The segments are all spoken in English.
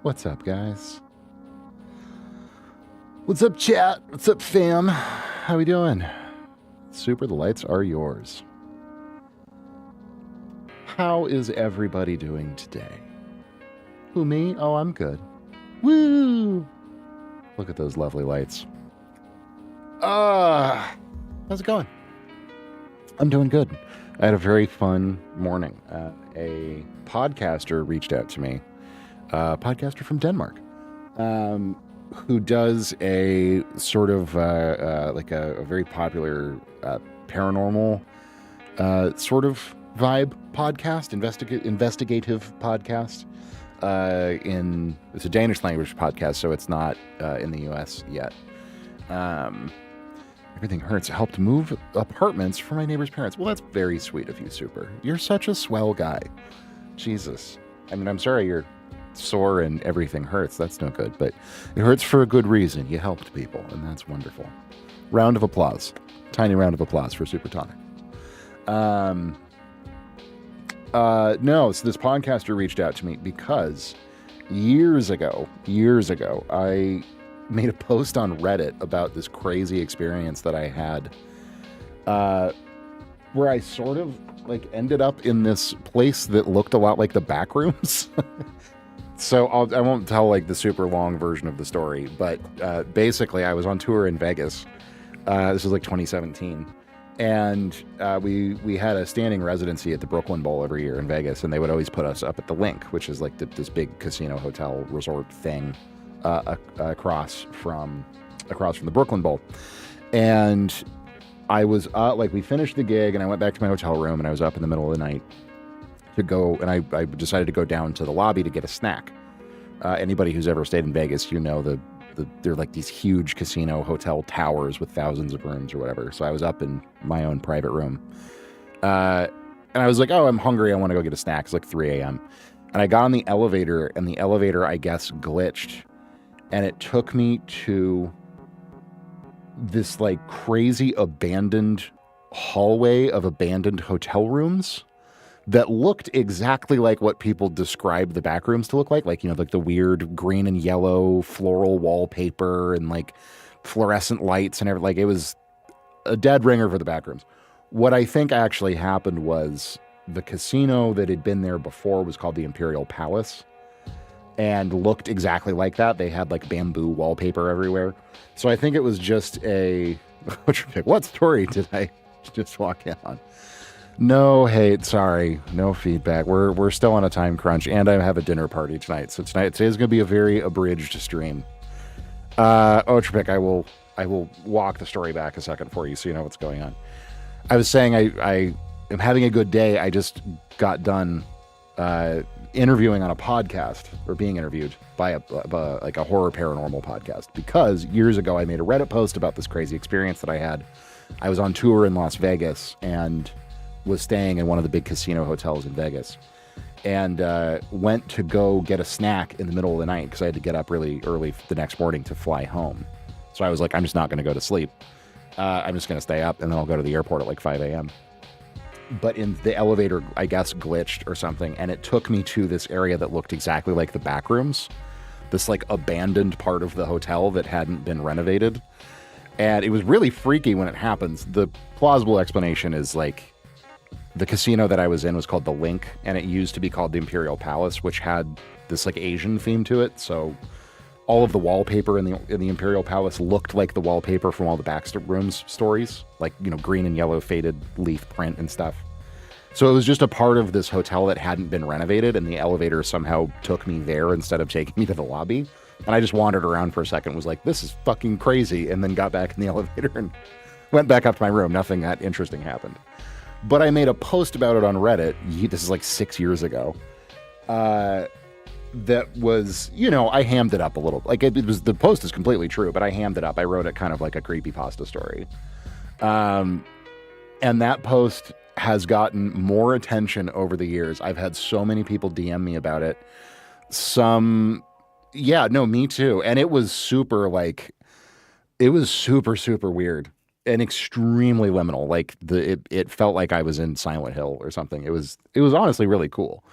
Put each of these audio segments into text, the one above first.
What's up, guys? What's up, chat? What's up, fam? How we doing? Super, the lights are yours. How is everybody doing today? Who, me? Oh, I'm good. Woo! Look at those lovely lights. How's it going? I'm doing good. I had a very fun morning. A podcaster reached out to me, a podcaster from Denmark, who does a sort of like a very popular paranormal sort of vibe podcast, investigative podcast. It's a Danish language podcast, so it's not in the U.S. yet. Everything hurts. Helped move apartments for my neighbor's parents. Well, that's very sweet of you, Super. You're such a swell guy. Jesus. I mean, I'm sorry you're sore and everything hurts. That's no good, but it hurts for a good reason. You helped people, and that's wonderful. Round of applause. Tiny round of applause for Super Tonic. No, so this podcaster reached out to me because years ago, I made a post on Reddit about this crazy experience that I had, where I sort of like ended up in this place that looked a lot like the back rooms. So I won't tell like the super long version of the story, but basically I was on tour in Vegas. This was like 2017. And we had a standing residency at the Brooklyn Bowl every year in Vegas, and they would always put us up at the Link, which is like this big casino hotel resort thing across from the Brooklyn Bowl. And I was like, we finished the gig, and I went back to my hotel room, and I was up in the middle of the night to go, and I decided to go down to the lobby to get a snack. Anybody who's ever stayed in Vegas, you know they're like these huge casino hotel towers with thousands of rooms or whatever. So I was up in my own private room. And I was like, oh, I'm hungry. I want to go get a snack. It's like 3 a.m. And I got on the elevator, and the elevator, I guess, glitched. And it took me to this like crazy abandoned hallway of abandoned hotel rooms that looked exactly like what people describe the back rooms to look like, you know, like the weird green and yellow floral wallpaper and like fluorescent lights and everything. Like, it was a dead ringer for the back rooms. What I think actually happened was the casino that had been there before was called the Imperial Palace and looked exactly like that. They had like bamboo wallpaper everywhere. So I think it was just what story did I just walk in on? No hate, sorry, no feedback. We're still on a time crunch, and I have a dinner party tonight. So today's going to be a very abridged stream. Otripik, I will walk the story back a second for you so you know what's going on. I was saying I am having a good day. I just got done interviewing on a podcast, or being interviewed by a horror paranormal podcast, because years ago I made a Reddit post about this crazy experience that I had. I was on tour in Las Vegas and was staying in one of the big casino hotels in Vegas, and went to go get a snack in the middle of the night because I had to get up really early the next morning to fly home. So I was like, I'm just not going to go to sleep. I'm just going to stay up, and then I'll go to the airport at like 5 a.m. But in the elevator, I guess, glitched or something, and it took me to this area that looked exactly like the back rooms, this like abandoned part of the hotel that hadn't been renovated. And it was really freaky when it happens. The plausible explanation is like, the casino that I was in was called the Link, and it used to be called the Imperial Palace, which had this like Asian theme to it. So all of the wallpaper in the Imperial Palace looked like the wallpaper from all the Baxter Rooms stories, like, you know, green and yellow faded leaf print and stuff. So it was just a part of this hotel that hadn't been renovated, and the elevator somehow took me there instead of taking me to the lobby. And I just wandered around for a second, was like, this is fucking crazy, and then got back in the elevator and went back up to my room. Nothing that interesting happened. But I made a post about it on Reddit. This is like 6 years ago. That was, you know, I hammed it up a little. Like, the post is completely true, but I hammed it up. I wrote it kind of like a creepypasta story. And that post has gotten more attention over the years. I've had so many people DM me about it. Yeah, no, me too. And it was super super weird. And extremely liminal. Like it felt like I was in Silent Hill or something. It was honestly really cool.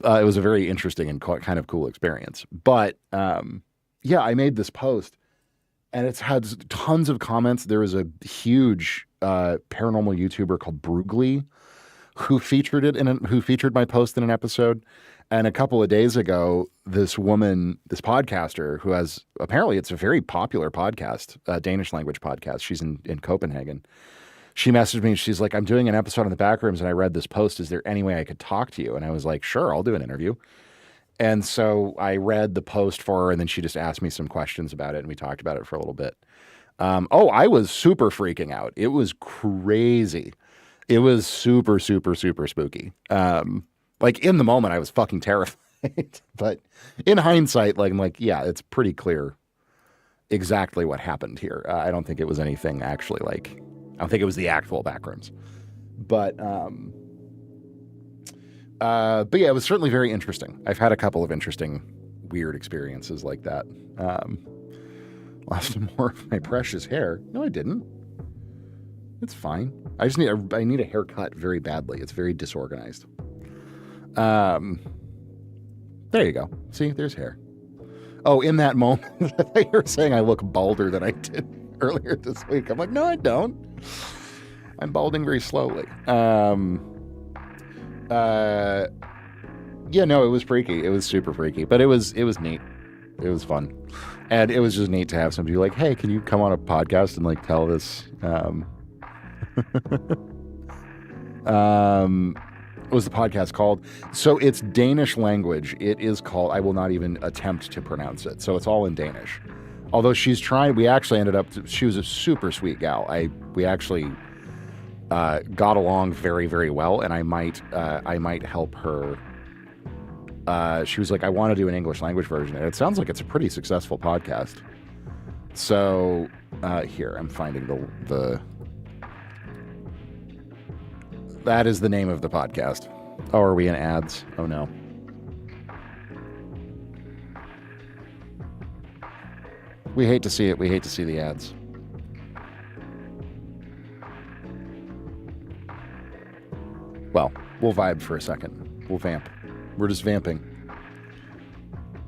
It was a very interesting and kind of cool experience. But yeah, I made this post and it's had tons of comments. There was a huge paranormal YouTuber called Brugly who who featured my post in an episode. And a couple of days ago, this woman, this podcaster who has, apparently it's a very popular podcast, Danish language podcast. She's in Copenhagen. She messaged me and she's like, I'm doing an episode on the Backrooms and I read this post. Is there any way I could talk to you? And I was like, sure, I'll do an interview. And so I read the post for her and then she just asked me some questions about it and we talked about it for a little bit. I was super freaking out. It was crazy. It was super, super, super spooky. Like in the moment I was fucking terrified, but in hindsight, like I'm like, yeah, it's pretty clear exactly what happened here. I don't think it was anything actually like, I don't think it was the actual Backrooms, but yeah, it was certainly very interesting. I've had a couple of interesting, weird experiences like that. Lost more of my precious hair. No, I didn't. It's fine. I need a haircut very badly. It's very disorganized. There you go. See, there's hair. Oh, in that moment, you were saying I look balder than I did earlier this week. I'm like, no, I don't. I'm balding very slowly. Yeah, no, it was freaky. It was super freaky, but it was neat. It was fun. And it was just neat to have somebody like, hey, can you come on a podcast and like tell this, what was the podcast called? So it's Danish language. It is called, I will not even attempt to pronounce it. So it's all in Danish. Although we actually ended up, she was a super sweet gal. We actually got along very, very well, and I might help her. She was like, I want to do an English language version, and it sounds like it's a pretty successful podcast. So here, I'm finding the that is the name of the podcast. Oh, are we in ads? Oh no. We hate to see it. We hate to see the ads. Well, we'll vibe for a second. We'll vamp. We're just vamping.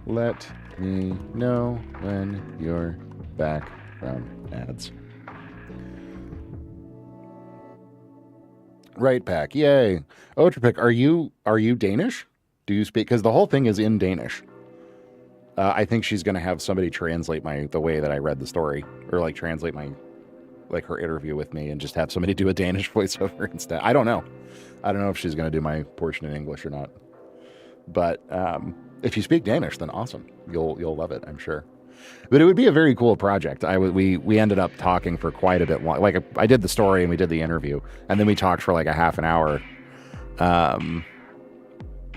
Let me know when you're back from ads. Right, Pack. Yay. Otrapik, are you Danish? Do you speak? Because the whole thing is in Danish. I think she's going to have somebody translate the way that I read the story, or like translate her interview with me, and just have somebody do a Danish voiceover instead. I don't know. I don't know if she's going to do my portion in English or not. But if you speak Danish, then awesome. You'll love it, I'm sure. But it would be a very cool project. We ended up talking for quite a bit long. Like I did the story and we did the interview, and then we talked for like a half an hour.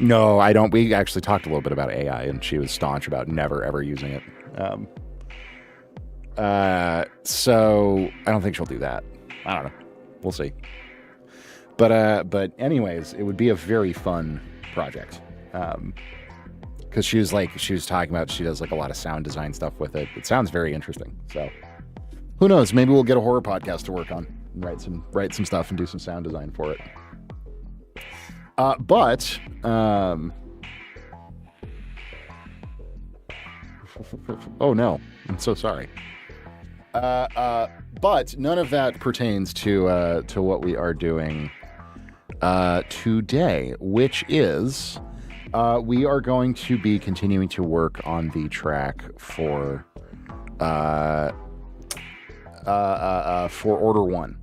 No, I don't. We actually talked a little bit about AI, and she was staunch about never ever using it. So I don't think she'll do that. I don't know. We'll see. But anyways, it would be a very fun project. Because she was talking about, she does like a lot of sound design stuff with it. It sounds very interesting. So who knows? Maybe we'll get a horror podcast to work on and write some stuff and do some sound design for it. But oh no, I'm so sorry. But none of that pertains to what we are doing today, which is we are going to be continuing to work on the track for Order 1.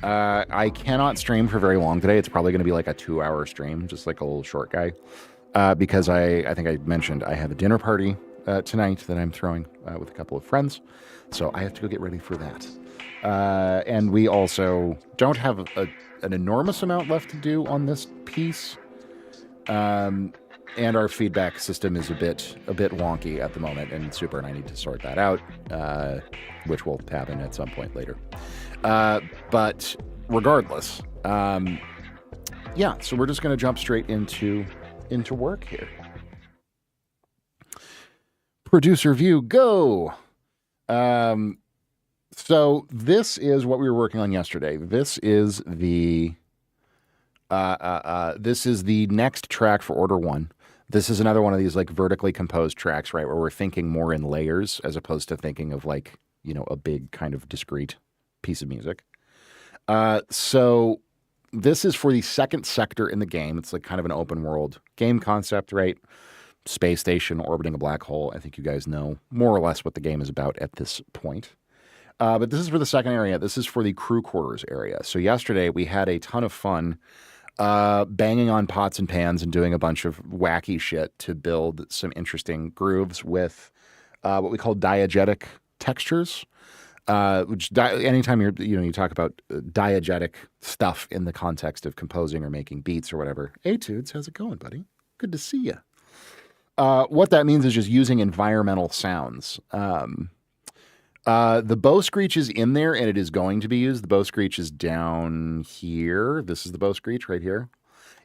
I cannot stream for very long today. It's probably going to be like a 2-hour stream, just like a little short guy, because I think I mentioned I have a dinner party tonight that I'm throwing with a couple of friends, so I have to go get ready for that. And we also don't have an enormous amount left to do on this piece. And our feedback system is a bit wonky at the moment, and Super and I need to sort that out, which will happen at some point later. But regardless, yeah, so we're just going to jump straight into work here. Producer view, go! So this is what we were working on yesterday. This is the next track for Order 1. This is another one of these like vertically composed tracks, right, where we're thinking more in layers as opposed to thinking of like a big kind of discrete piece of music. So this is for the second sector in the game. It's like kind of an open world game concept, right? Space station orbiting a black hole. I think you guys know more or less what the game is about at this point. But this is for the second area. This is for the crew quarters area. So yesterday we had a ton of fun banging on pots and pans and doing a bunch of wacky shit to build some interesting grooves with what we call diegetic textures. Which anytime you talk about diegetic stuff in the context of composing or making beats or whatever. Hey, Tudes, how's it going, buddy? Good to see you. What that means is just using environmental sounds. The bow screech is in there, and it is going to be used. The bow screech is down here. This is the bow screech right here.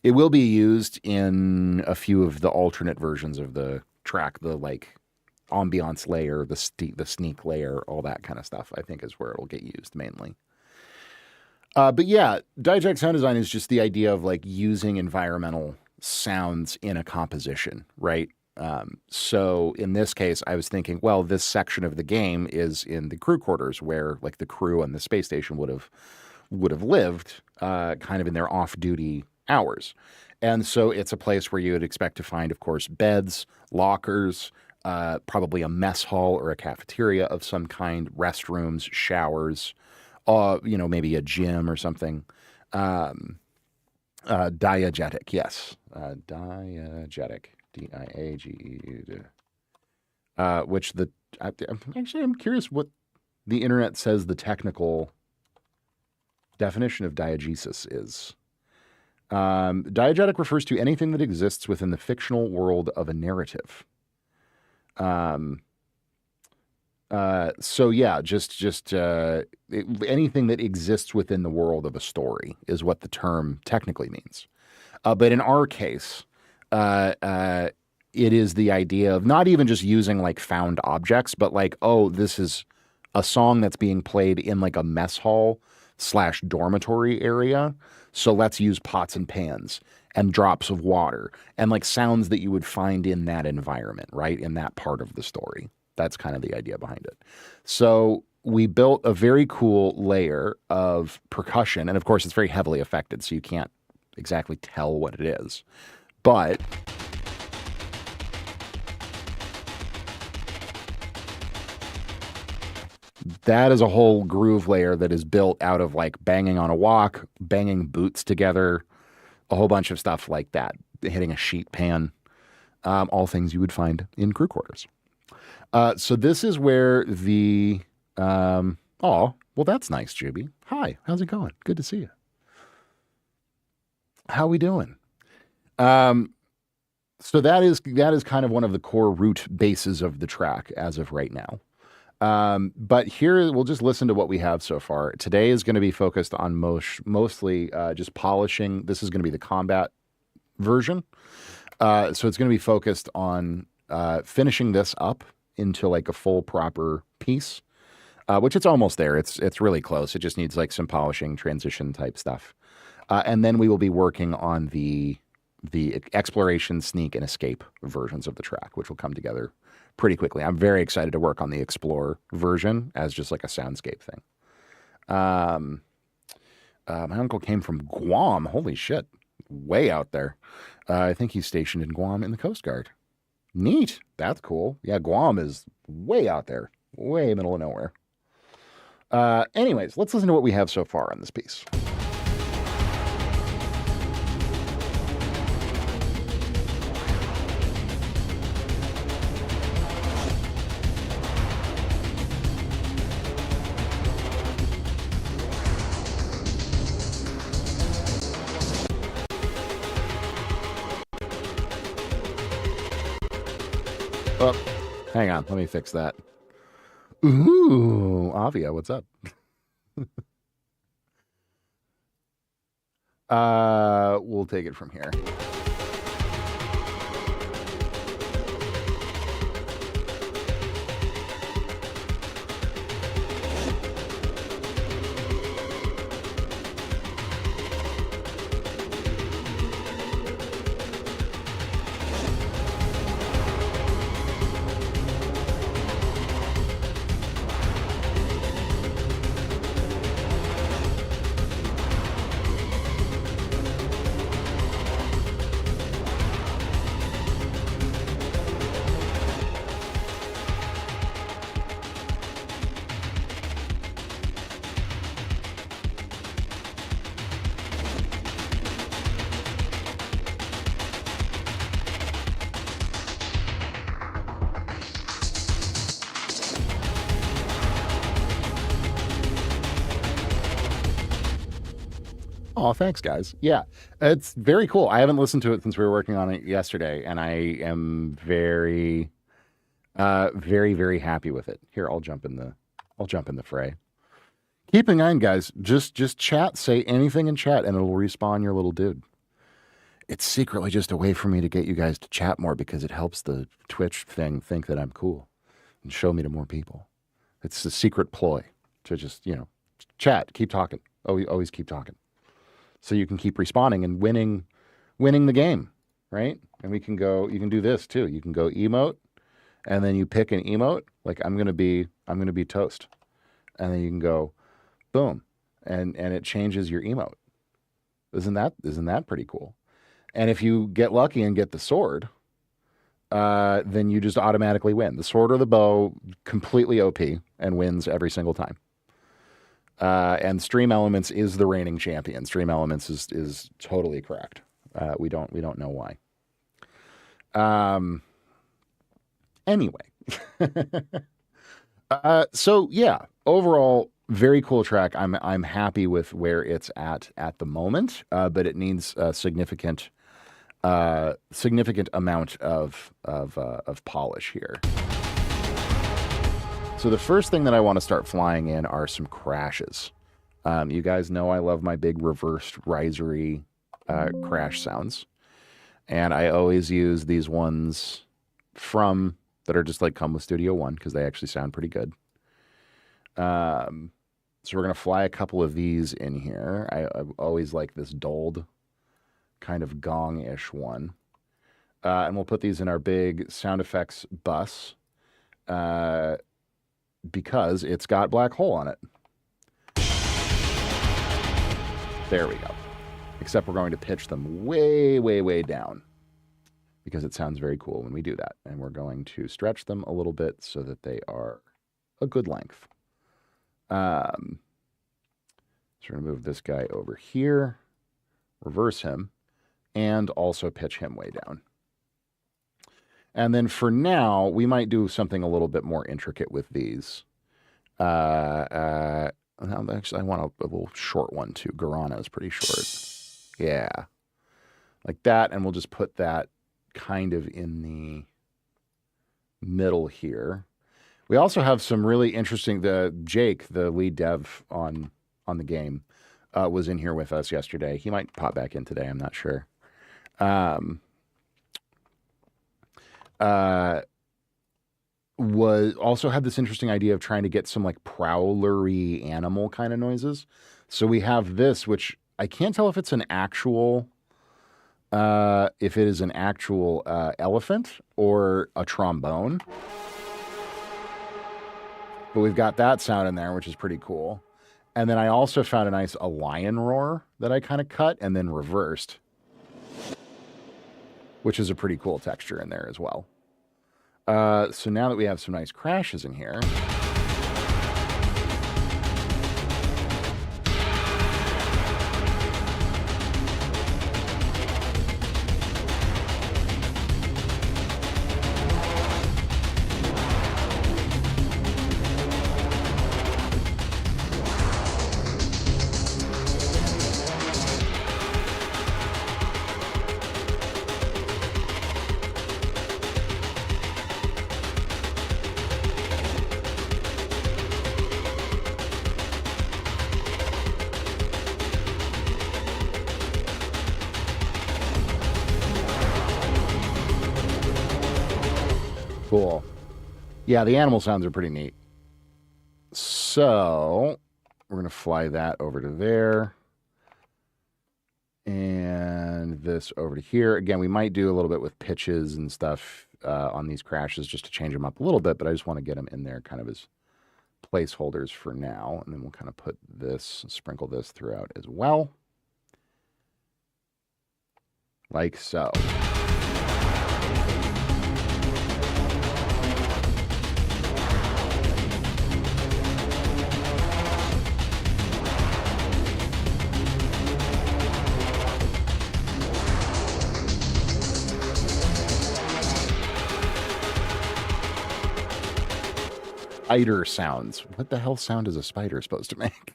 It will be used in a few of the alternate versions of the track, the like ambiance layer, the sneak layer, all that kind of stuff, I think is where it'll get used mainly. But yeah, diegetic sound design is just the idea of like using environmental sounds in a composition, right? So in this case, I was thinking, well, this section of the game is in the crew quarters where like the crew on the space station would have lived, kind of in their off-duty hours. And so it's a place where you would expect to find, of course, beds, lockers, probably a mess hall or a cafeteria of some kind, restrooms, showers, maybe a gym or something. Diegetic, yes. Diegetic. D-I-A-G-E. Which I'm curious what the internet says the technical definition of diegesis is. Diegetic refers to anything that exists within the fictional world of a narrative. So yeah, just anything that exists within the world of a story is what the term technically means. But in our case, it is the idea of not even just using like found objects, but like, oh, this is a song that's being played in like a mess hall / dormitory area. So let's use pots and pans and drops of water and like sounds that you would find in that environment, right? In that part of the story. That's kind of the idea behind it. So we built a very cool layer of percussion. And of course, it's very heavily affected, so you can't exactly tell what it is. But that is a whole groove layer that is built out of like banging on a wok, banging boots together, a whole bunch of stuff like that, hitting a sheet pan, all things you would find in crew quarters. So this is where the, well, that's nice, Juby. Hi, how's it going? Good to see you. How we doing? So that is kind of one of the core root bases of the track as of right now. But here we'll just listen to what we have so far. Today is going to be focused on mostly just polishing. This is going to be the combat version. So it's going to be focused on finishing this up into like a full proper piece, which it's almost there. It's really close. It just needs like some polishing, transition type stuff. And then we will be working on the exploration, sneak, and escape versions of the track, which will come together pretty quickly. I'm very excited to work on the explore version as just like a soundscape thing. My uncle came from Guam. Holy shit. Way out there. I think he's stationed in Guam in the Coast Guard. Neat. That's cool. Yeah, Guam is way out there. Way middle of nowhere. Anyways, let's listen to what we have so far on this piece. Oh, hang on. Let me fix that. Ooh, Avia, what's up? We'll take it from here. Oh, thanks, guys. Yeah, it's very cool. I haven't listened to it since we were working on it yesterday, and I am very, very, very happy with it. Here, I'll jump in the fray. Keep in mind, guys, just chat, say anything in chat, and it'll respawn your little dude. It's secretly just a way for me to get you guys to chat more because it helps the Twitch thing think that I'm cool and show me to more people. It's a secret ploy to just, chat, keep talking. Always keep talking. So you can keep responding and winning the game, right? And you can do this too. You can go emote, and then you pick an emote, like I'm gonna be toast. And then you can go boom, and it changes your emote. Isn't that pretty cool? And if you get lucky and get the sword, then you just automatically win. The sword or the bow, completely OP and wins every single time. And Stream Elements is the reigning champion. Stream Elements is totally correct. We don't know why. Anyway, so yeah, overall, very cool track. I'm happy with where it's at the moment, but it needs a significant amount of polish here. So the first thing that I want to start flying in are some crashes. You guys know I love my big reversed risery crash sounds, and I always use these ones that are just like come with Studio One because they actually sound pretty good. So we're going to fly a couple of these in here. I always like this dulled kind of gong-ish one. And we'll put these in our big sound effects bus because it's got black hole on it. There we go. Except we're going to pitch them way, way, way down because it sounds very cool when we do that. And we're going to stretch them a little bit so that they are a good length. So we're going to move this guy over here, reverse him, and also pitch him way down. And then for now, we might do something a little bit more intricate with these. Actually, I want a little short one too. Garana is pretty short. Yeah. Like that, and we'll just put that kind of in the middle here. We also have some really interesting, Jake, the lead dev on the game, was in here with us yesterday. He might pop back in today, I'm not sure. Also had this interesting idea of trying to get some like prowlery animal kind of noises. So we have this, which I can't tell if it's an actual, elephant or a trombone. But we've got that sound in there, which is pretty cool. And then I also found a lion roar that I kind of cut and then reversed, which is a pretty cool texture in there as well. So now that we have some nice crashes in here, cool. Yeah, the animal sounds are pretty neat. So we're going to fly that over to there. And this over to here. Again, we might do a little bit with pitches and stuff on these crashes just to change them up a little bit, but I just want to get them in there kind of as placeholders for now. And then we'll kind of put this, sprinkle this throughout as well. Like so. Spider sounds. What the hell sound is a spider supposed to make?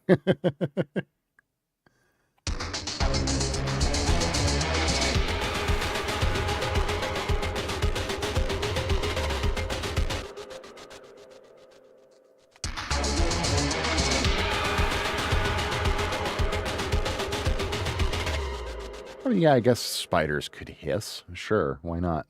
Yeah, I guess spiders could hiss. Sure, why not?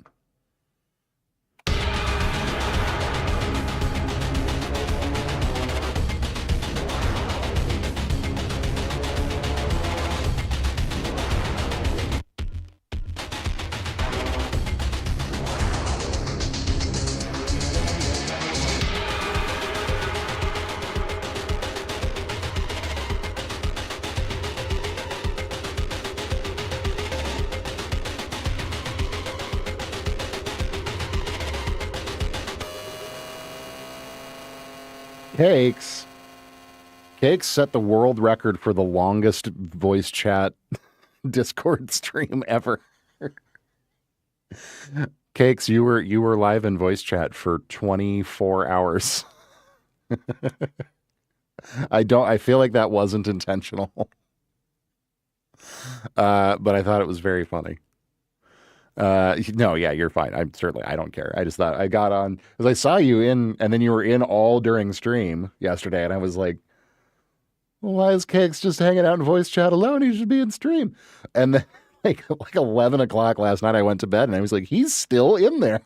Cakes. Cakes set the world record for the longest voice chat Discord stream ever. Cakes, you were live in voice chat for 24 hours. I feel like that wasn't intentional. But I thought it was very funny. No, yeah, you're fine. I don't care. I just thought I got on because I saw you in, and then you were in all during stream yesterday, and I was like, well, why is Cakes just hanging out in voice chat alone? He should be in stream. And then like 11 o'clock last night, I went to bed, and I was like, he's still in there.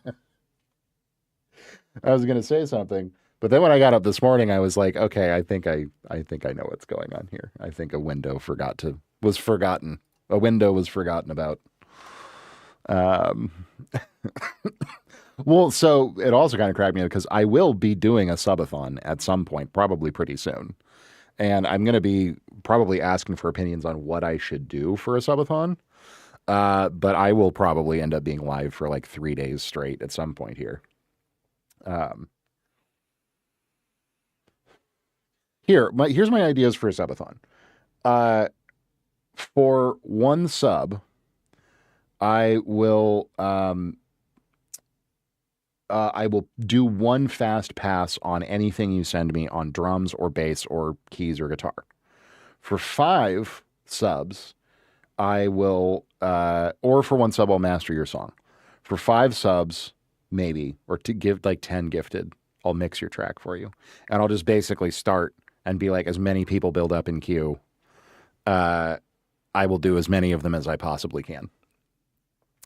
I was gonna say something, but then when I got up this morning, I was like, okay, I think I know what's going on here. I think a window was forgotten. A window was forgotten about. Well, so it also kind of cracked me up because I will be doing a subathon at some point, probably pretty soon. And I'm going to be probably asking for opinions on what I should do for a subathon. But I will probably end up being live for like 3 days straight at some point here. Here's my ideas for a subathon. For one sub, I will do one fast pass on anything you send me on drums or bass or keys or guitar. For 5 subs, I will or for one sub I'll master your song. For 5 subs, maybe, or to give like 10 gifted, I'll mix your track for you. And I'll just basically start and be like, as many people build up in queue, I will do as many of them as I possibly can.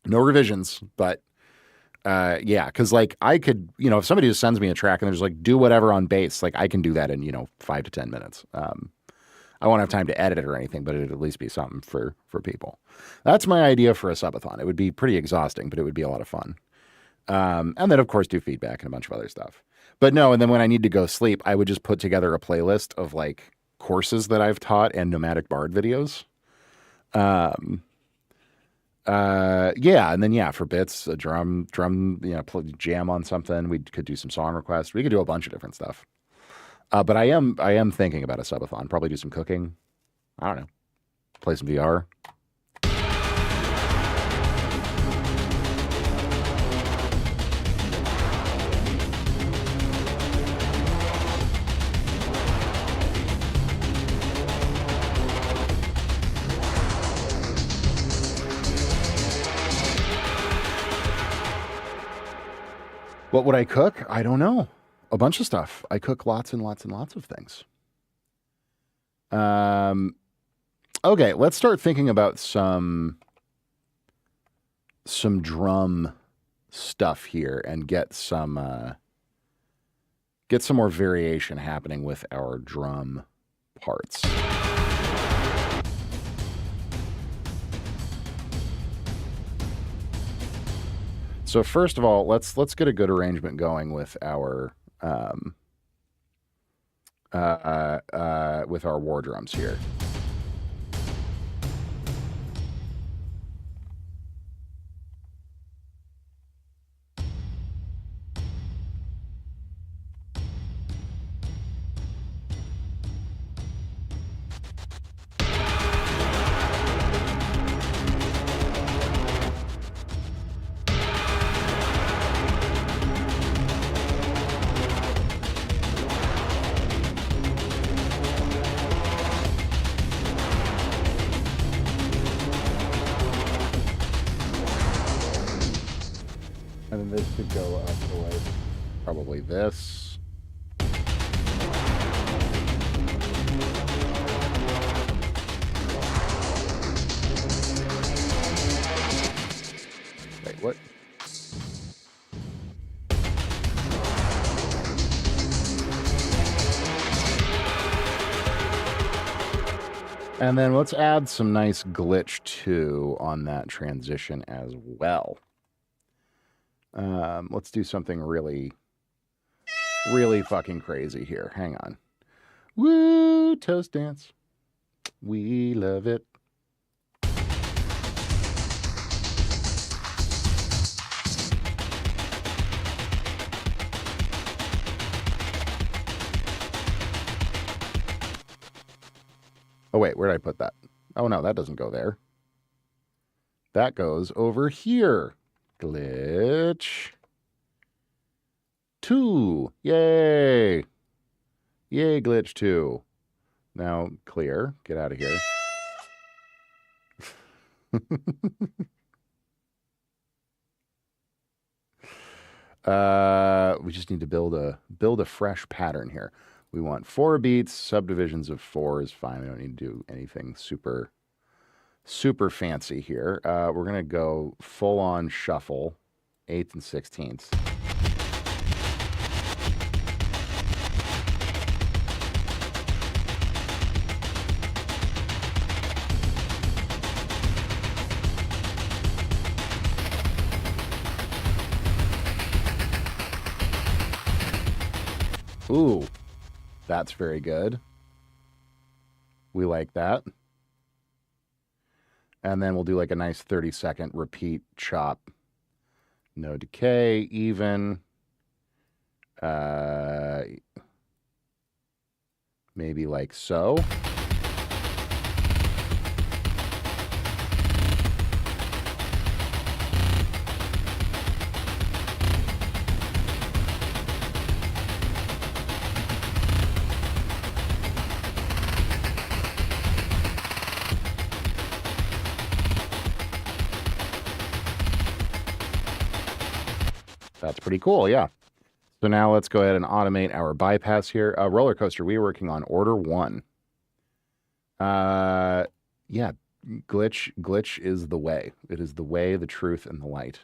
No revisions, but yeah, because like I could, if somebody just sends me a track and they're just like, do whatever on bass, like I can do that in 5 to 10 minutes. I won't have time to edit it or anything, but it'd at least be something for people. That's my idea for a subathon. It would be pretty exhausting, but it would be a lot of fun. And then of course do feedback and a bunch of other stuff. But no, and then when I need to go sleep, I would just put together a playlist of like courses that I've taught and Nomadic Bard videos. Yeah, and then yeah, for bits, a drum, jam on something. We could do some song requests. We could do a bunch of different stuff. But I am thinking about a subathon. Probably do some cooking. I don't know. Play some VR. What would I cook? I don't know. A bunch of stuff. I cook lots and lots and lots of things. Okay, let's start thinking about some drum stuff here and get some more variation happening with our drum parts. So first of all, let's get a good arrangement going with our war drums here. Go up to like probably this. And then let's add some nice glitch too on that transition as well. Let's do something really, really fucking crazy here. Hang on. Woo, toast dance. We love it. Oh, wait, where did I put that? Oh, no, that doesn't go there. That goes over here. Glitch 2. Yay. Yay, glitch 2. Now, clear. Get out of here. We just need to build a fresh pattern here. We want 4 beats. Subdivisions of 4 is fine. We don't need to do anything super fancy here. We're going to go full-on shuffle, 8th and 16th. Ooh, that's very good. We like that. And then we'll do like a nice 30-second repeat chop. No decay, even. Maybe like so. That's pretty cool, yeah. So now let's go ahead and automate our bypass here. Roller coaster, we are working on order 1. Yeah, glitch is the way. It is the way, the truth, and the light.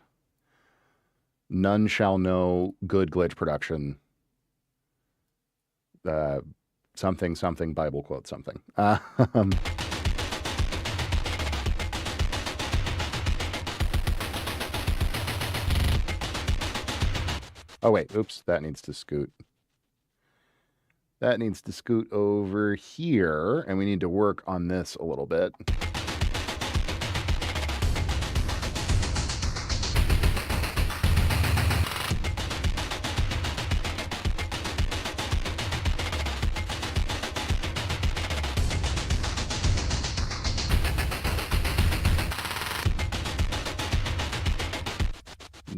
None shall know good glitch production. Something, Bible quote something. Oh, wait. Oops. That needs to scoot. That needs to scoot over here. And we need to work on this a little bit.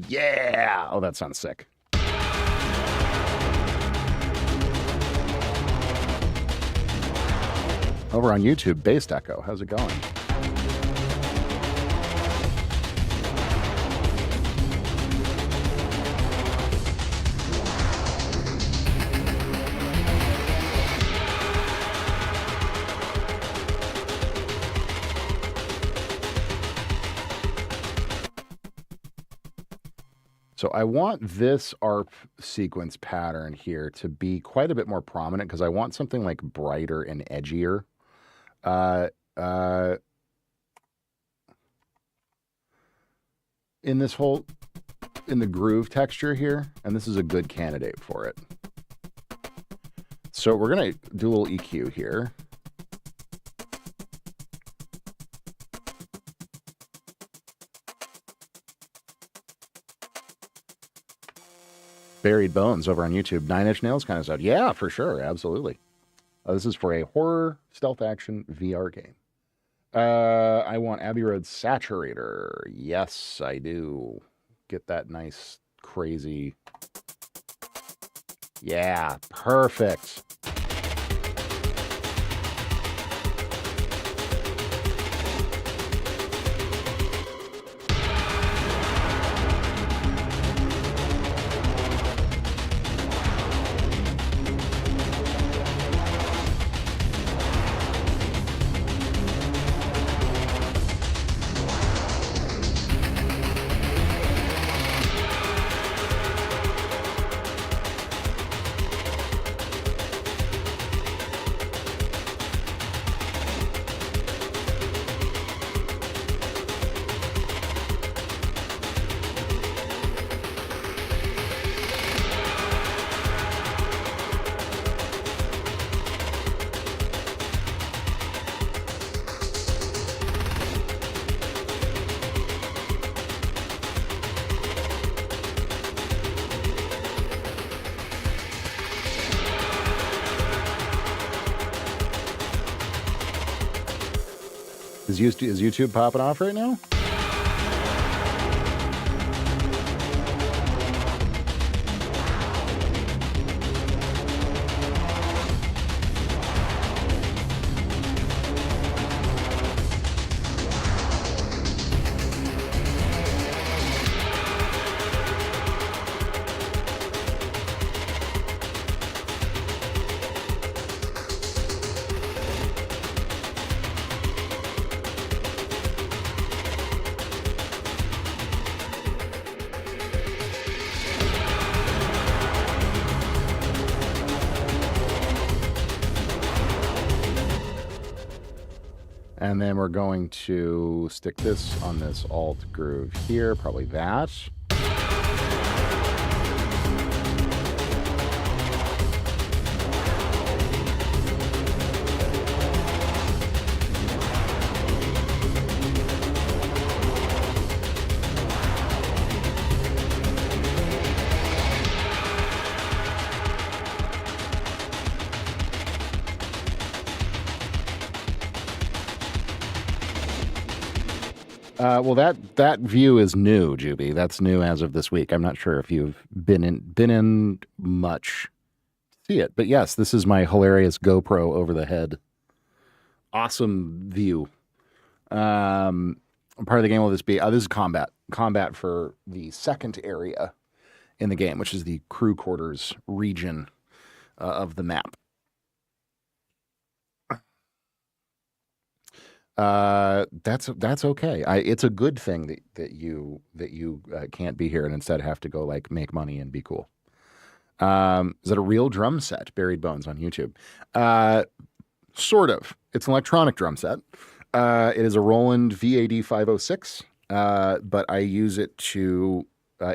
Yeah! Oh, that sounds sick. Over on YouTube, Based Echo. How's it going? So I want this ARP sequence pattern here to be quite a bit more prominent because I want something like brighter and edgier. In the groove texture here, and this is a good candidate for it. So we're going to do a little EQ here. Buried Bones over on YouTube. 9 Inch Nails kind of stuff. Yeah, for sure. Absolutely. This is for a horror stealth action VR game. I want Abbey Road Saturator. Yes, I do. Get that nice, crazy. Yeah, perfect. Is YouTube popping off right now? And then we're going to stick this on this alt groove here, probably that. Well, that view is new, Juby. That's new as of this week. I'm not sure if you've been in much to see it, but yes, this is my hilarious GoPro over the head. Awesome view. Part of the game will this be? This is combat for the second area in the game, which is the crew quarters region of the map. That's okay. It's a good thing that you can't be here and instead have to go like make money and be cool. Is that a real drum set? Buried Bones on YouTube. Sort of. It's an electronic drum set. It is a Roland VAD 506, but I use it to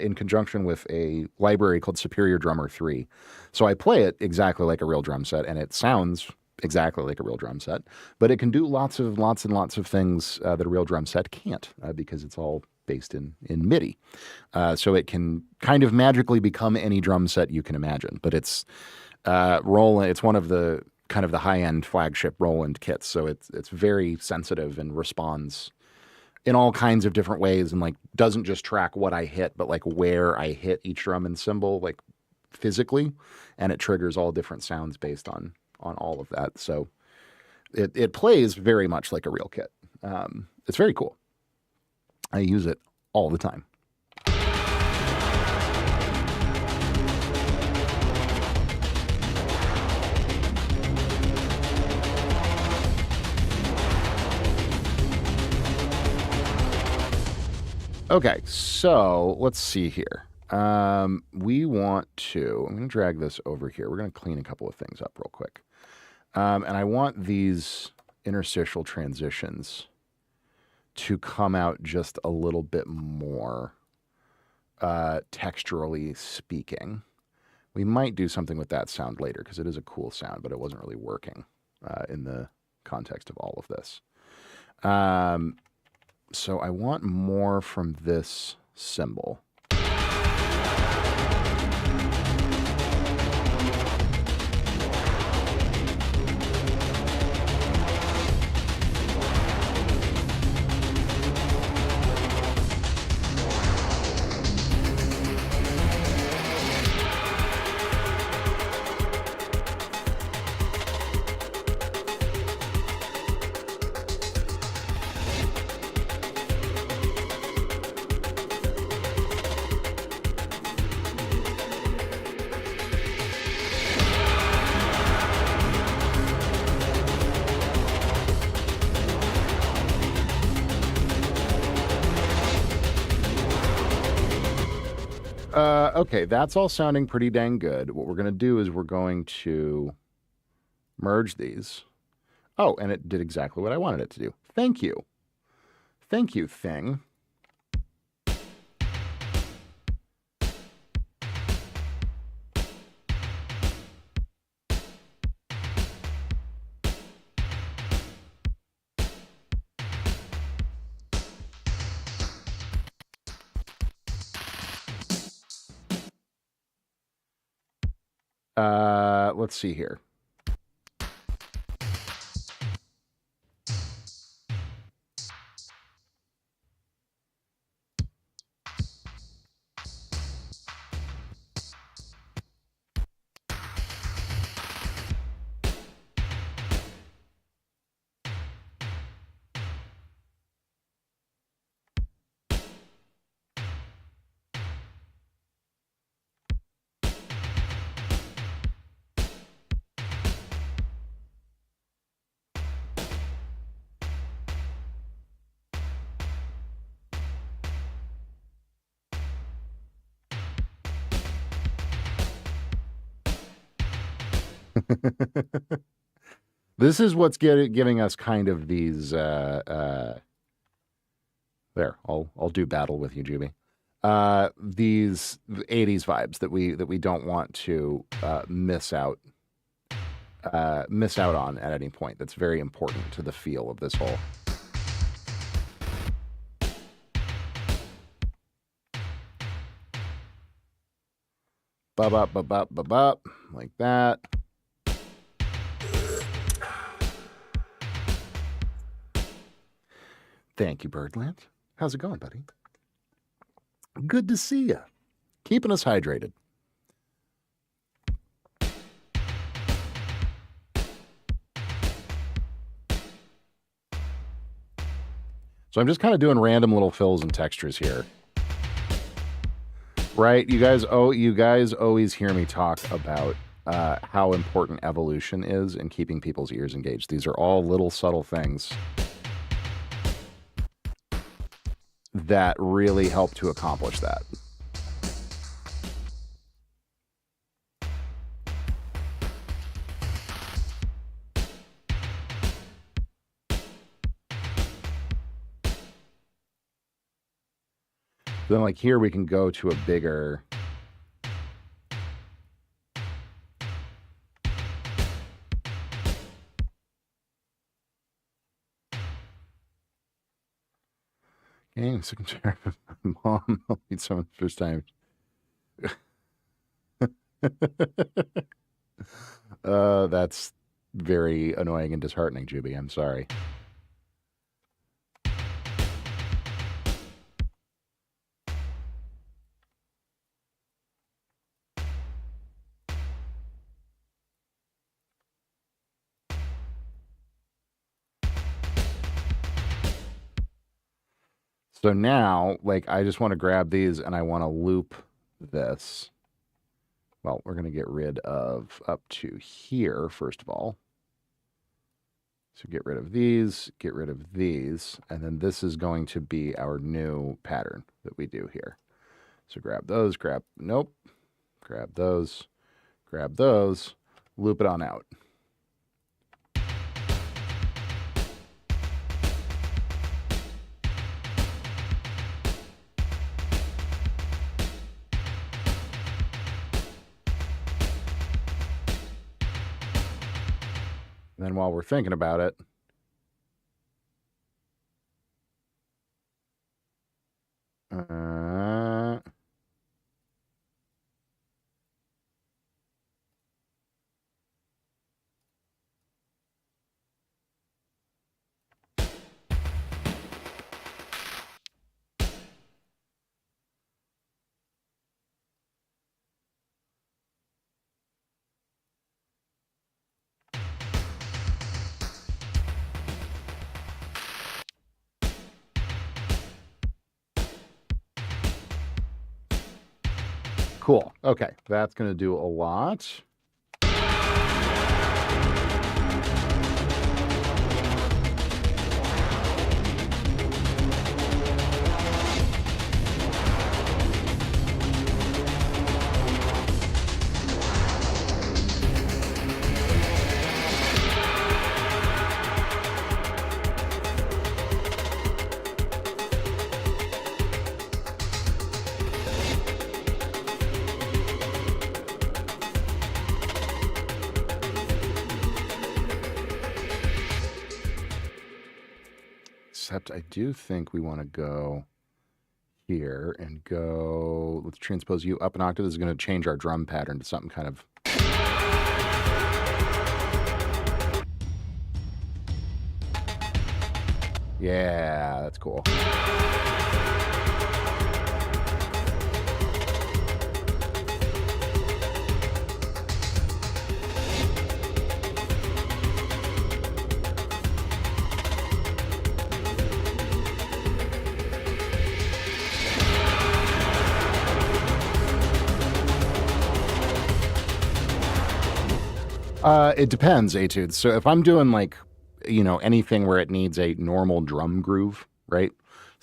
in conjunction with a library called Superior Drummer 3. So I play it exactly like a real drum set, and it sounds exactly like a real drum set, but it can do lots and lots of things that a real drum set can't because it's all based in MIDI. So it can kind of magically become any drum set you can imagine, but it's Roland. It's one of the kind of the high-end flagship Roland kits. So it's very sensitive and responds in all kinds of different ways, and like doesn't just track what I hit, but like where I hit each drum and cymbal, like physically, and it triggers all different sounds based on all of that. So it plays very much like a real kit. It's very cool. I use it all the time. Okay, so let's see here. We want to, I'm going to drag this over here. We're going to clean a couple of things up real quick. And I want these interstitial transitions to come out just a little bit more texturally speaking. We might do something with that sound later because it is a cool sound, but it wasn't really working in the context of all of this. So I want more from this cymbal. Okay, that's all sounding pretty dang good. What we're going to do is we're going to merge these. Oh, and it did exactly what I wanted it to do. Thank you. Thank you, thing. Let's see here. This is what's giving us kind of these. There, I'll do battle with you, Juby. These 80s vibes that we don't want to miss out on at any point. That's very important to the feel of this whole. Ba-ba-ba-ba-ba-ba, like that. Thank you, Birdland. How's it going, buddy? Good to see you. Keeping us hydrated. So I'm just kind of doing random little fills and textures here. Right? You guys always hear me talk about how important evolution is in keeping people's ears engaged. These are all little subtle things that really help to accomplish that. Then like here we can go to a bigger. Okay, sick and tired of my mom. I'll meet someone the first time. That's very annoying and disheartening, Juby. I'm sorry. So now, like, I just want to grab these and I want to loop this. Well, we're going to get rid of up to here, first of all. So get rid of these, and then this is going to be our new pattern that we do here. So grab those, grab those, loop it on out. And then while we're thinking about it, cool. Okay, that's going to do a lot. Except I do think we want to go here and go, let's transpose you up an octave. This is going to change our drum pattern to something kind of. Yeah, that's cool. It depends, Etude. So if I'm doing like, anything where it needs a normal drum groove, right?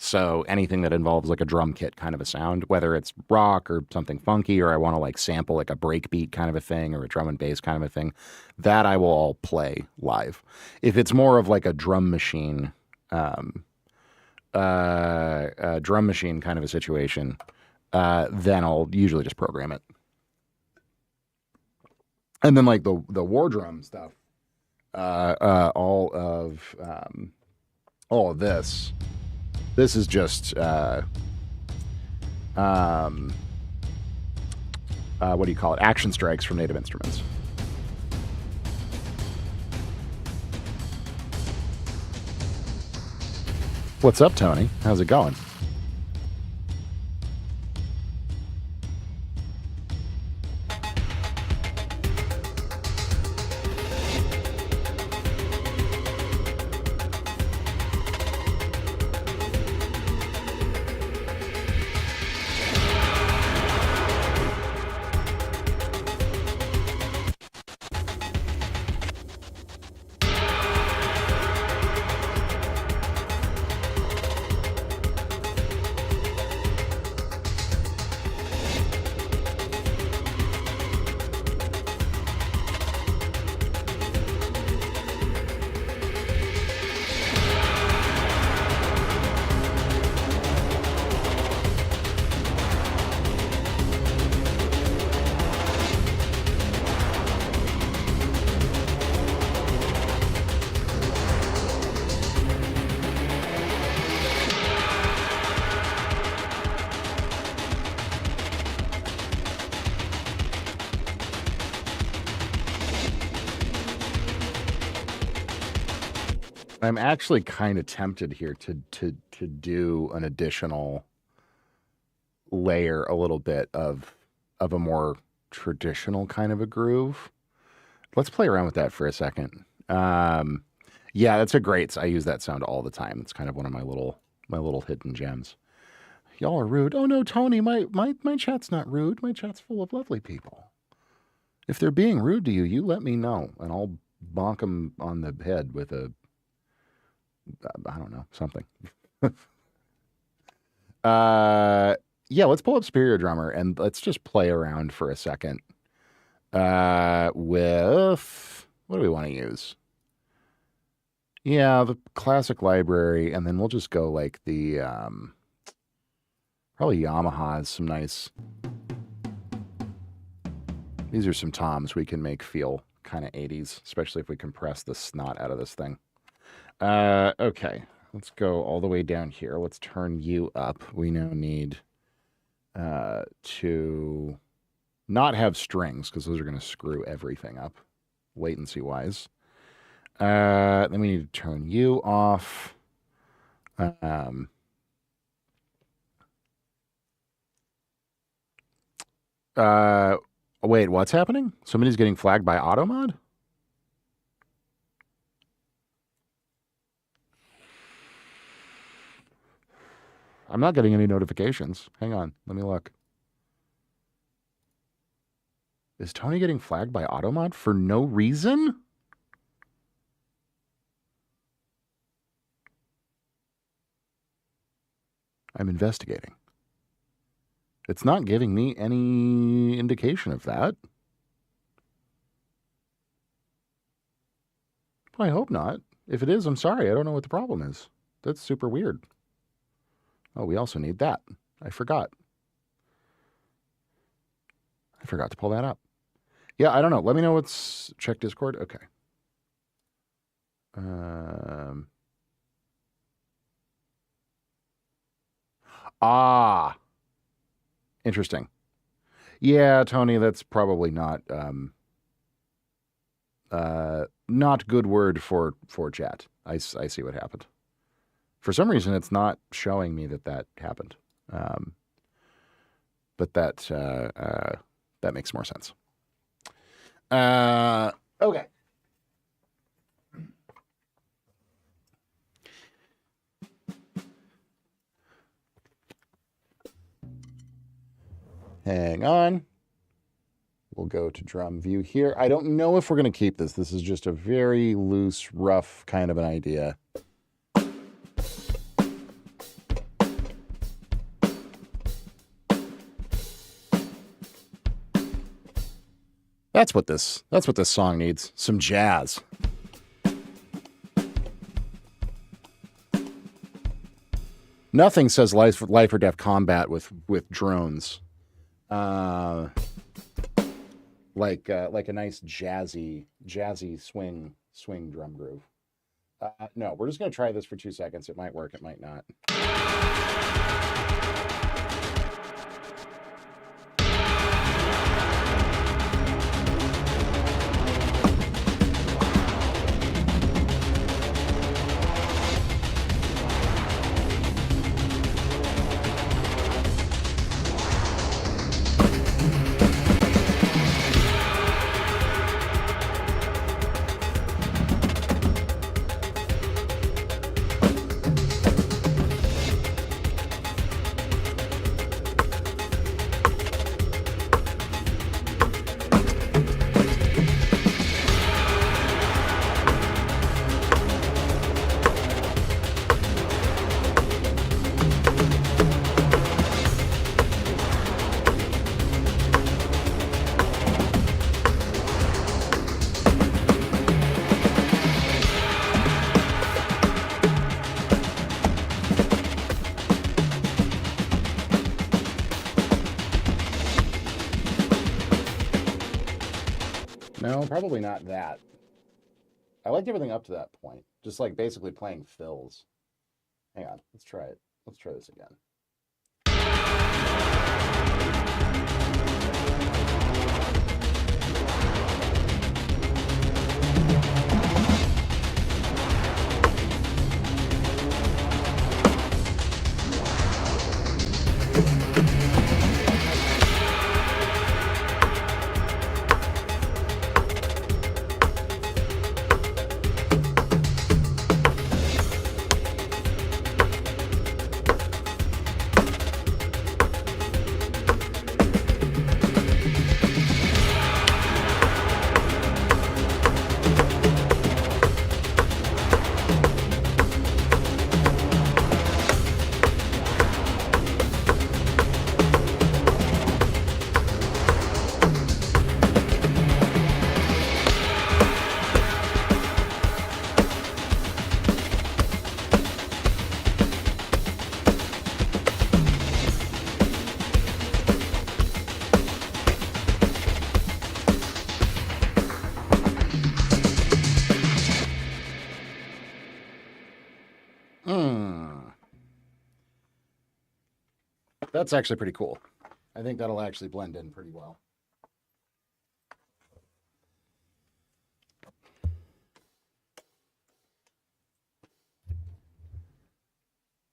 So anything that involves like a drum kit kind of a sound, whether it's rock or something funky, or I want to like sample like a breakbeat kind of a thing or a drum and bass kind of a thing, that I will all play live. If it's more of like a drum machine, drum machine kind of a situation, then I'll usually just program it. And then like the war drum stuff, all of this is just what do you call it? Action strikes from Native Instruments. What's up, Tony? How's it going? I'm actually kind of tempted here to do an additional layer, a little bit of a more traditional kind of a groove. Let's play around with that for a second. Yeah, that's a great. I use that sound all the time. It's kind of one of my little hidden gems. Y'all are rude. Oh no, Tony, my chat's not rude. My chat's full of lovely people. If they're being rude to you, you let me know, and I'll bonk them on the head with a, I don't know, something. Yeah, let's pull up Superior Drummer and let's just play around for a second. With what do we want to use? Yeah, the classic library, and then we'll just go like the probably Yamaha has some nice. These are some toms we can make feel kind of 80s, especially if we compress the snot out of this thing. Okay, let's go all the way down here. Let's turn you up. We now need to not have strings because those are going to screw everything up latency-wise. Then we need to turn you off. Wait, what's happening? Somebody's getting flagged by AutoMod? I'm not getting any notifications. Hang on, let me look. Is Tony getting flagged by AutoMod for no reason? I'm investigating. It's not giving me any indication of that. I hope not. If it is, I'm sorry. I don't know what the problem is. That's super weird. Oh, we also need that. I forgot. I forgot to pull that up. Yeah, I don't know. Let me know what's... Check Discord? Okay. Interesting. Yeah, Tony, that's probably not not good word for chat. I see what happened. For some reason, it's not showing me that happened. But that makes more sense. Okay. Hang on. We'll go to drum view here. I don't know if we're going to keep this. This is just a very loose, rough kind of an idea. That's what this song needs. Some jazz. Nothing says life or death combat with drones. Like a nice jazzy swing drum groove. No, we're just gonna try this for 2 seconds. It might work, it might not. No, probably not that. I liked everything up to that point. Just like basically playing fills. Hang on, let's try it. Let's try this again. That's actually pretty cool. I think that'll actually blend in pretty well.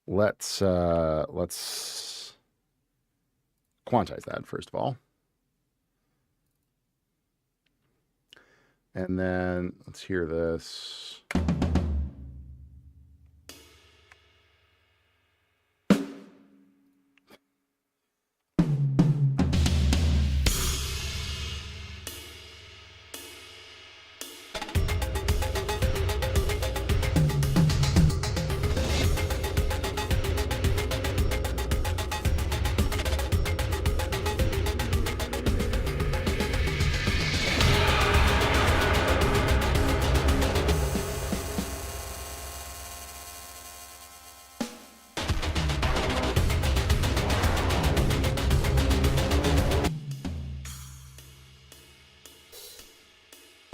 Let's quantize that first of all. And then let's hear this.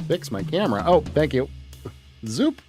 Fix my camera. Oh, thank you. Zoop.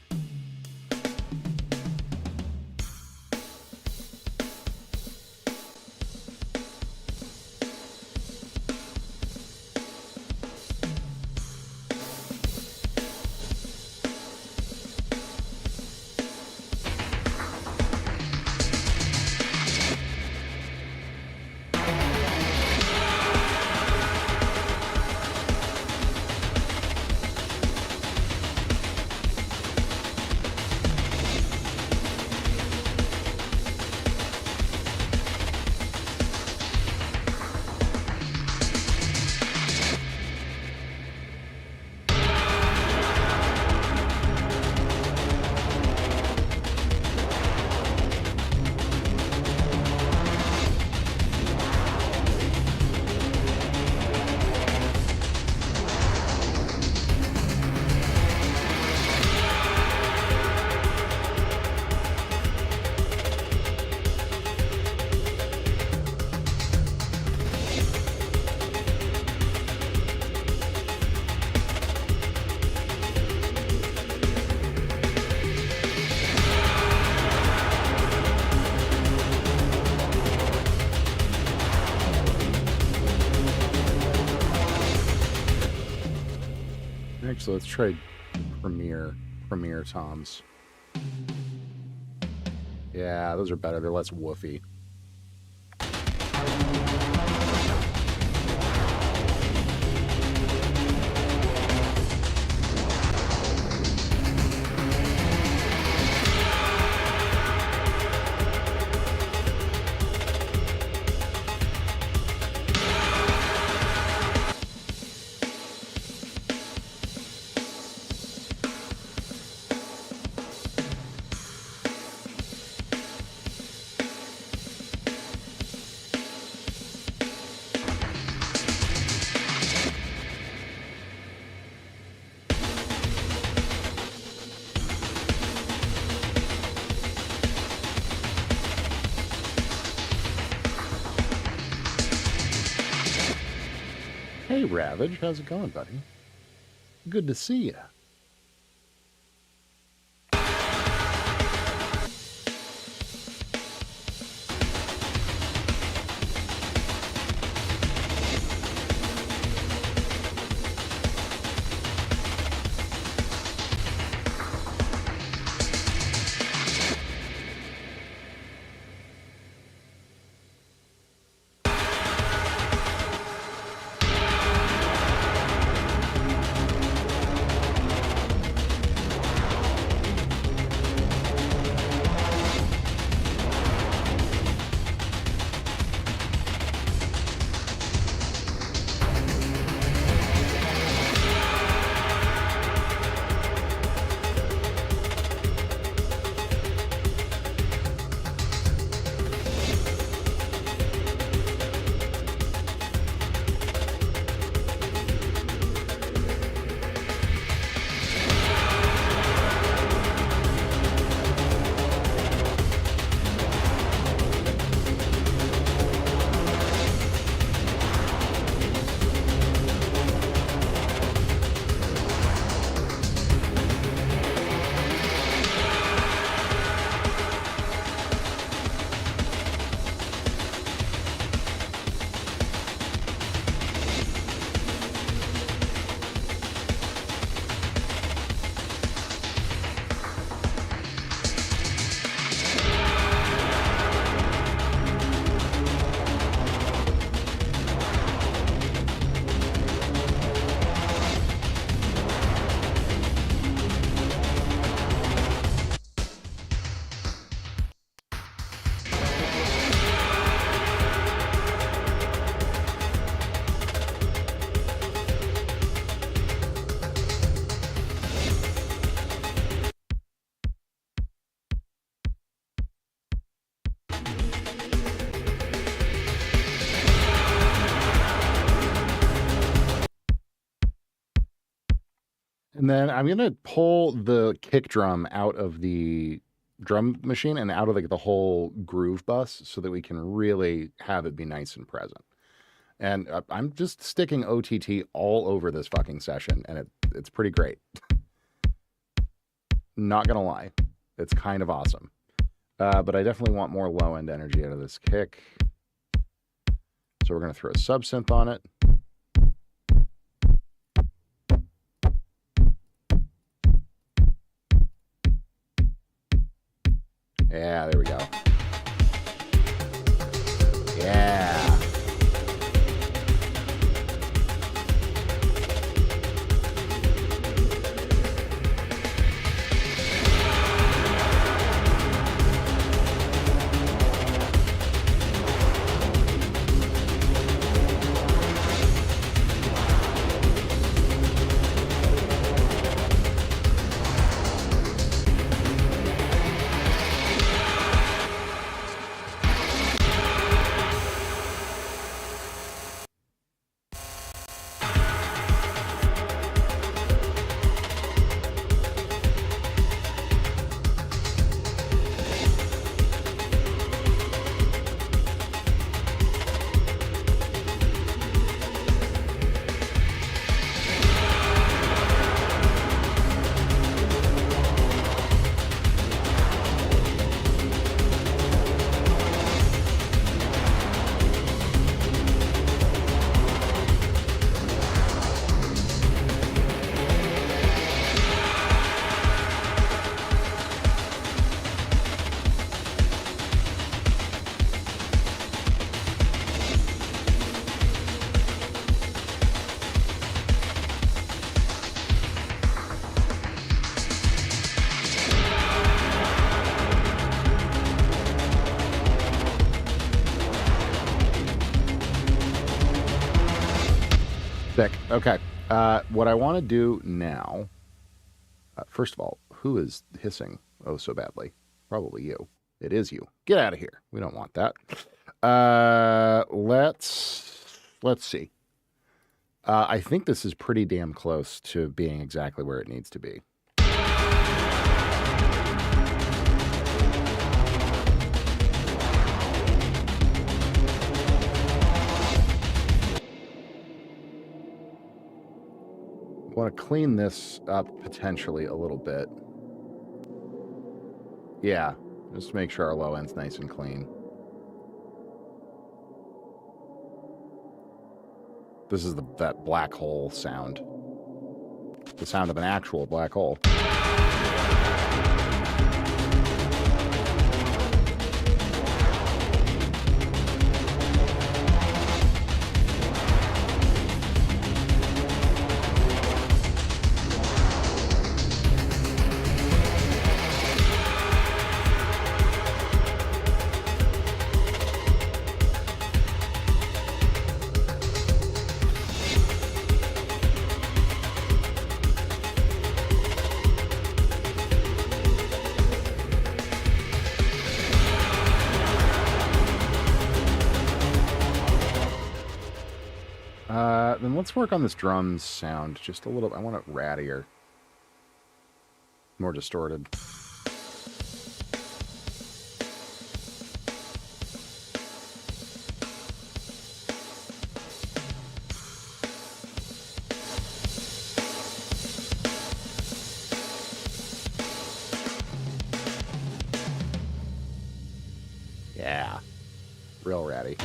Actually, let's try Premier Toms. Yeah, those are better. They're less woofy. Hey, Ravage, how's it going, buddy? Good to see you. And then I'm going to pull the kick drum out of the drum machine and out of the whole groove bus so that we can really have it be nice and present. And I'm just sticking OTT all over this fucking session, and it's pretty great. Not going to lie. It's kind of awesome. But I definitely want more low-end energy out of this kick. So we're going to throw a sub-synth on it. Yeah, there we go. Yeah. Sick. Okay. What I want to do now, first of all, who is hissing oh so badly? Probably you. It is you. Get out of here. We don't want that. Let's see. I think this is pretty damn close to being exactly where it needs to be. I want to clean this up potentially a little bit. Yeah, just to make sure our low end's nice and clean. This is that black hole sound. The sound of an actual black hole. Then let's work on this drums sound just a little. I want it rattier. More distorted. Yeah. Real ratty.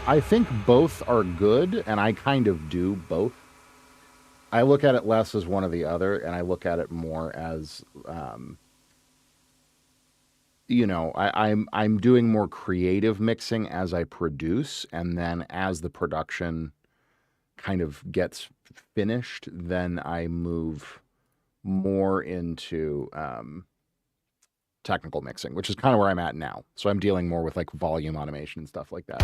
I think both are good, and I kind of do both. I look at it less as one or the other, and I look at it more as, I'm doing more creative mixing as I produce, and then as the production kind of gets finished, then I move more into technical mixing, which is kind of where I'm at now. So I'm dealing more with like volume automation and stuff like that.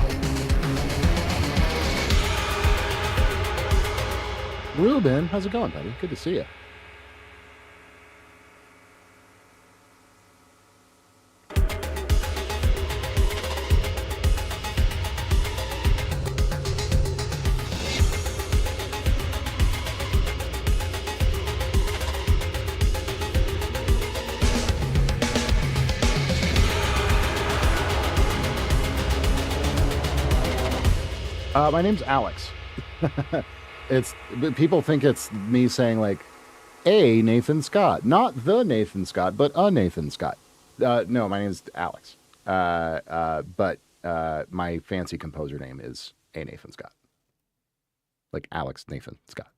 Ruben, how's it going, buddy? Good to see you. My name's Alex. People think it's me saying like, a Nathan Scott, not the Nathan Scott, but a Nathan Scott. No, my name's Alex. But my fancy composer name is a Nathan Scott. Like Alex Nathan Scott.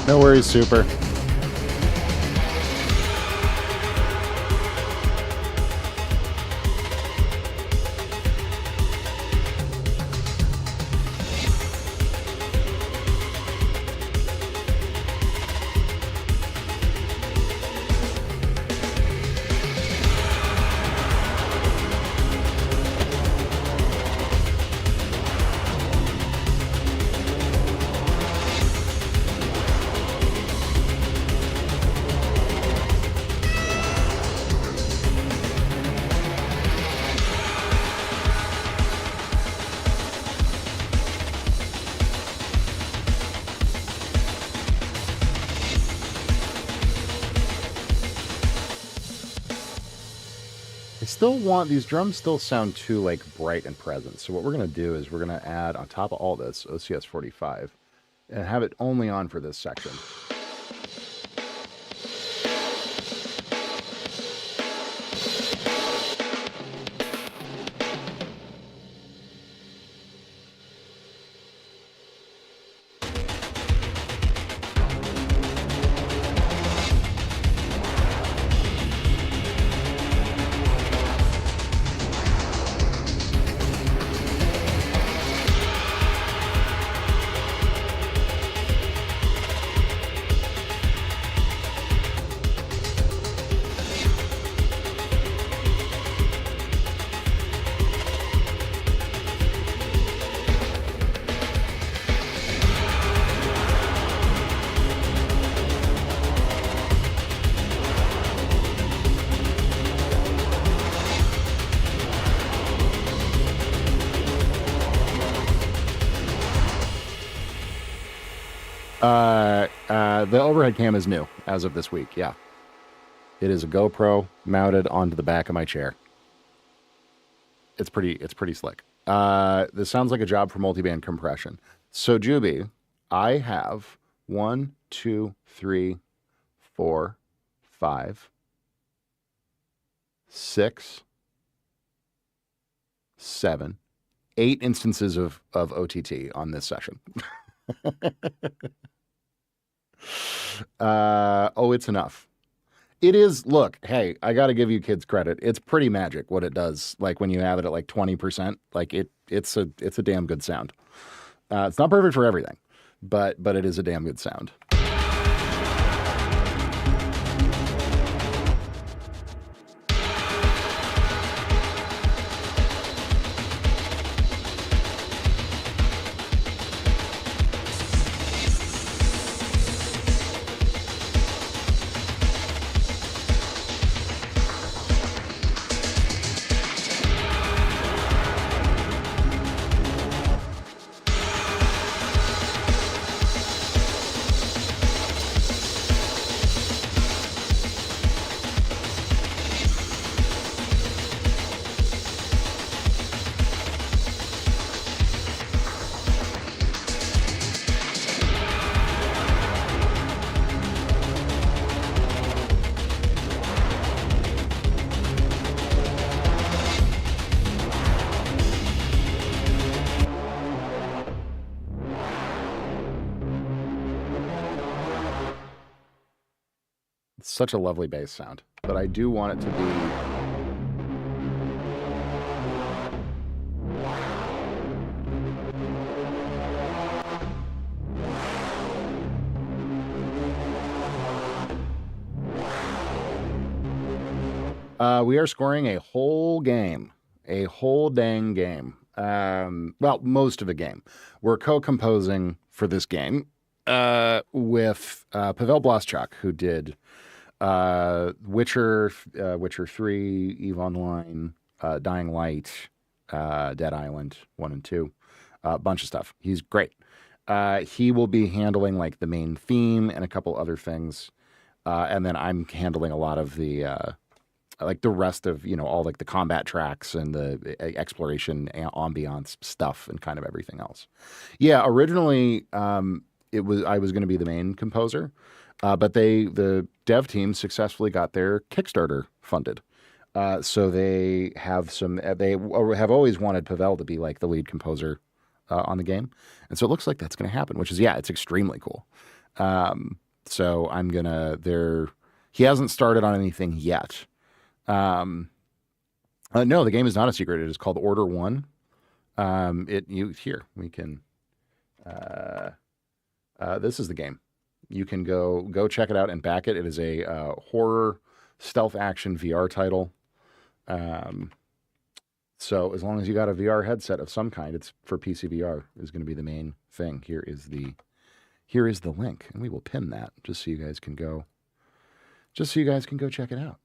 No worries, Super. I still want these drums still sound too like bright and present. So what we're going to do is we're going to add on top of all this OCS 45 and have it only on for this section. The overhead cam is new as of this week. Yeah, it is a GoPro mounted onto the back of my chair. It's pretty slick. This sounds like a job for multiband compression. So Juby, I have 1, 2, 3, 4, 5, 6, 7, 8 instances of OTT on this session. It's enough. It is. Look, hey, I got to give you kids credit. It's pretty magic what it does. Like when you have it at like 20%, like it's a damn good sound. It's not perfect for everything, but it is a damn good sound. Such a lovely bass sound, but I do want it to be we are scoring a whole game, a whole dang game. Well, most of a game. We're co-composing for this game with Pavel Blaschuk, who did Witcher 3, EVE Online, Dying Light, Dead Island 1 and 2, a bunch of stuff. He's great. He will be handling like the main theme and a couple other things. And then I'm handling a lot of the like the rest of, all like the combat tracks and the exploration ambiance stuff and kind of everything else. Yeah, originally I was going to be the main composer. But the dev team successfully got their Kickstarter funded. So they have always wanted Pavel to be like the lead composer on the game. And so it looks like that's going to happen, which is, it's extremely cool. So I'm gonna there. He hasn't started on anything yet. No, the game is not a secret. It is called Order One. Here we can. This is the game. You can go check it out and back it. It is a horror stealth action VR title. So as long as you got a VR headset of some kind, it's for PC VR is going to be the main thing. Here is the link, and we will pin that just so you guys can go check it out.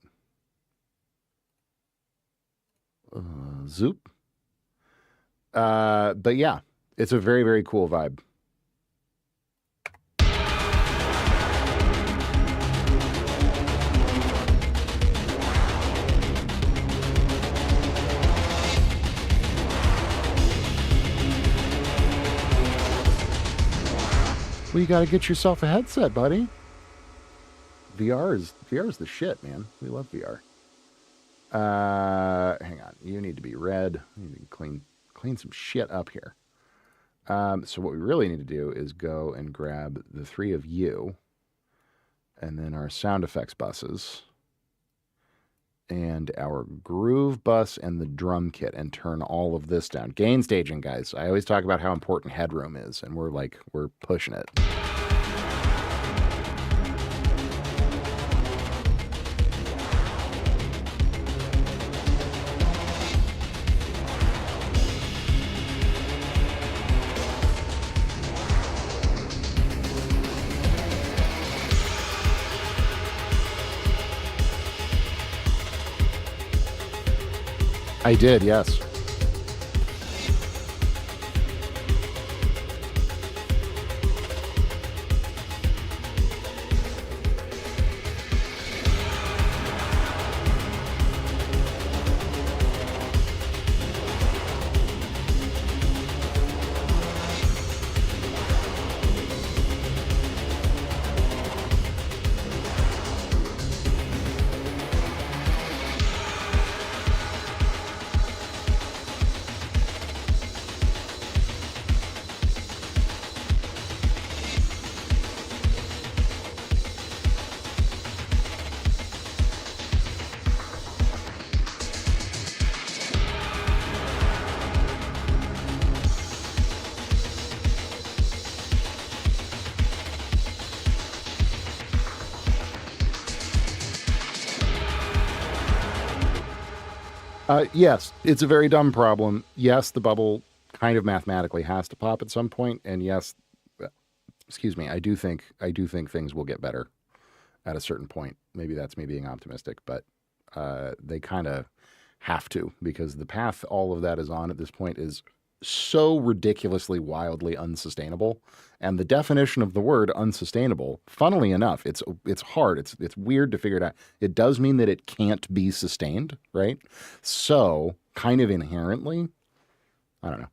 Zoop. But yeah, it's a very, very cool vibe. Well, you got to get yourself a headset, buddy. VR is the shit, man. We love VR. Hang on. You need to be red. You need to clean some shit up here. So what we really need to do is go and grab the three of you, and then our sound effects buses, and our groove bus and the drum kit, and turn all of this down. Gain staging, guys. I always talk about how important headroom is, and we're pushing it. I did, yes. Yes, it's a very dumb problem. Yes, the bubble kind of mathematically has to pop at some point, and yes, excuse me, I do think things will get better at a certain point. Maybe that's me being optimistic, but they kind of have to, because the path all of that is on at this point is so ridiculously, wildly unsustainable. And the definition of the word unsustainable, funnily enough, it's hard. It's weird to figure it out. It does mean that it can't be sustained, right? So kind of inherently, I don't know.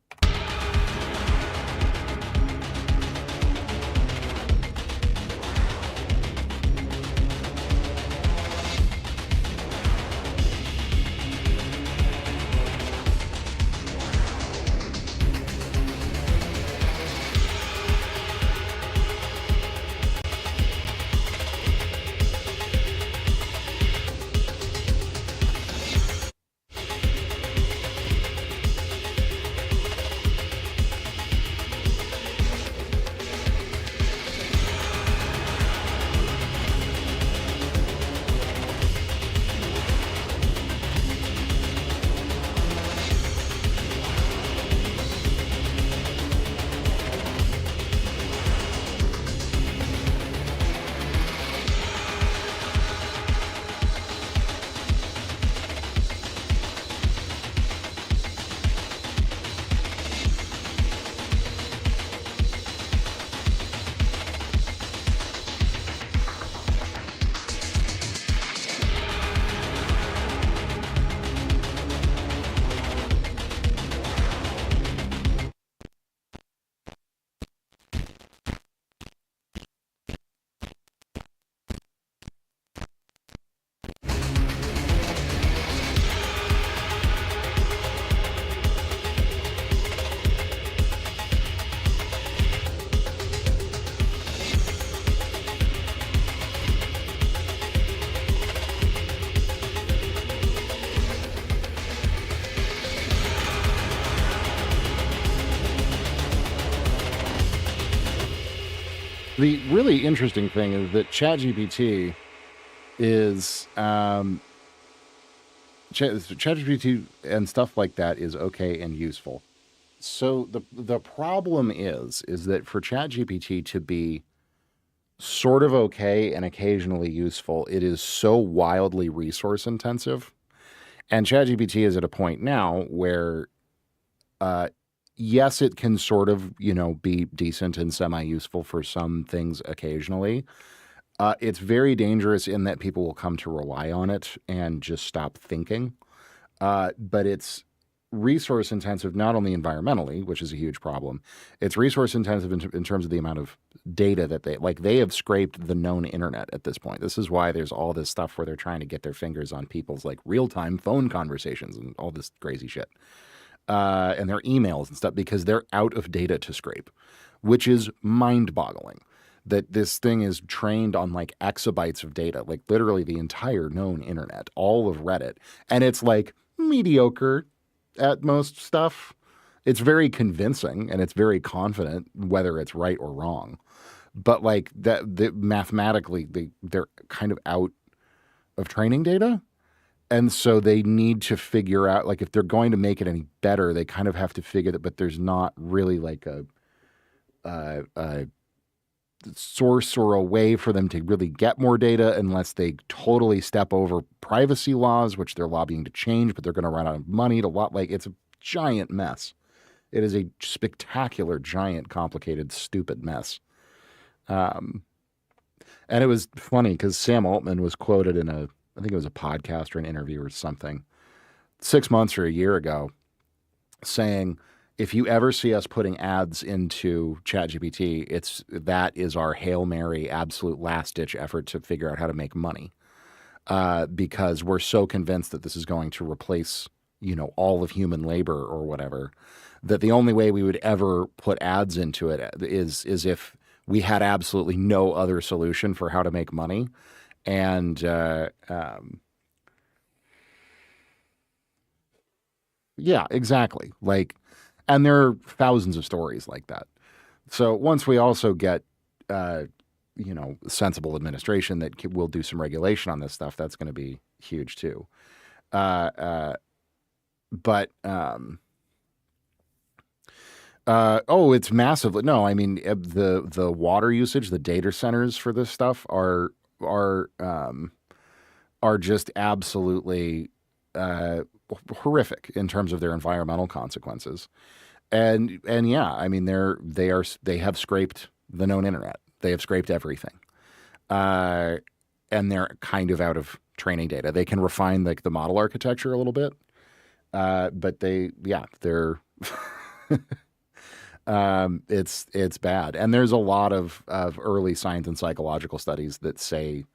The really interesting thing is that ChatGPT is ChatGPT and stuff like that is okay and useful. So the problem is that for ChatGPT to be sort of okay and occasionally useful, it is so wildly resource intensive. And ChatGPT is at a point now where, uh, yes, it can sort of, be decent and semi useful for some things occasionally. It's very dangerous in that people will come to rely on it and just stop thinking. But it's resource intensive not only environmentally, which is a huge problem. It's resource intensive in terms of the amount of data that they have scraped the known internet at this point. This is why there's all this stuff where they're trying to get their fingers on people's like real time phone conversations and all this crazy shit, and their emails and stuff because they're out of data to scrape, which is mind boggling. That this thing is trained on like exabytes of data, like literally the entire known internet, all of Reddit, and it's like mediocre at most stuff. It's very convincing and it's very confident whether it's right or wrong. But like mathematically, they're kind of out of training data. And so they need to figure out, like, if they're going to make it any better, they kind of have to figure that, but there's not really like a source or a way for them to really get more data unless they totally step over privacy laws, which they're lobbying to change, but they're going to run out of money to lot. Like, it's a giant mess. It is a spectacular, giant, complicated, stupid mess. Um, and it was funny because Sam Altman was quoted in I think it was a podcast or an interview or something, 6 months or a year ago, saying, if you ever see us putting ads into ChatGPT, that is our Hail Mary, absolute last ditch effort to figure out how to make money, because we're so convinced that this is going to replace, all of human labor or whatever, that the only way we would ever put ads into it is if we had absolutely no other solution for how to make money. And yeah, exactly. Like, and there are thousands of stories like that. So once we also get, sensible administration that will do some regulation on this stuff, that's going to be huge too. Uh, uh, but oh, it's massively no. I mean, the water usage, the data centers for this stuff are just absolutely uh, horrific in terms of their environmental consequences. And yeah, I mean they have scraped the known internet. They have scraped everything, uh, and they're kind of out of training data. They can refine like the model architecture a little bit, but they're it's bad. And there's a lot of early science and psychological studies that say,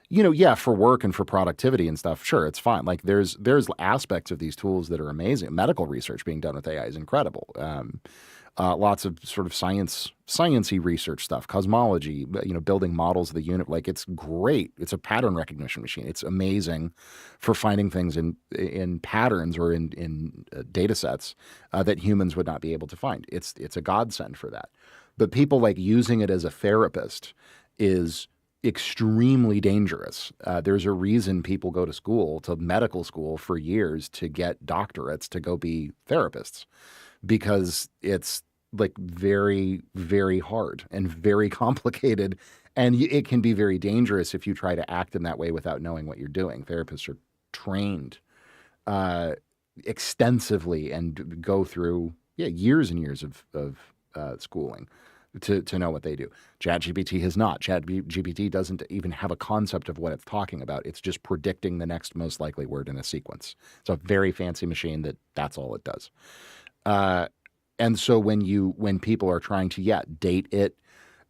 yeah, for work and for productivity and stuff, sure, it's fine. Like there's aspects of these tools that are amazing. Medical research being done with AI is incredible. Lots of sort of sciencey research stuff, cosmology, building models of the unit. Like it's great. It's a pattern recognition machine. It's amazing for finding things in patterns or in data sets that humans would not be able to find. It's a godsend for that. But people like using it as a therapist is extremely dangerous. There's a reason people go to medical school for years to get doctorates to go be therapists, because it's like very, very hard and very complicated. And it can be very dangerous if you try to act in that way without knowing what you're doing. Therapists are trained uh, extensively and go through years and years of schooling to know what they do. ChatGPT has not. ChatGPT doesn't even have a concept of what it's talking about. It's just predicting the next most likely word in a sequence. It's a very fancy machine that's all it does. Uh, and so when people are trying to date it,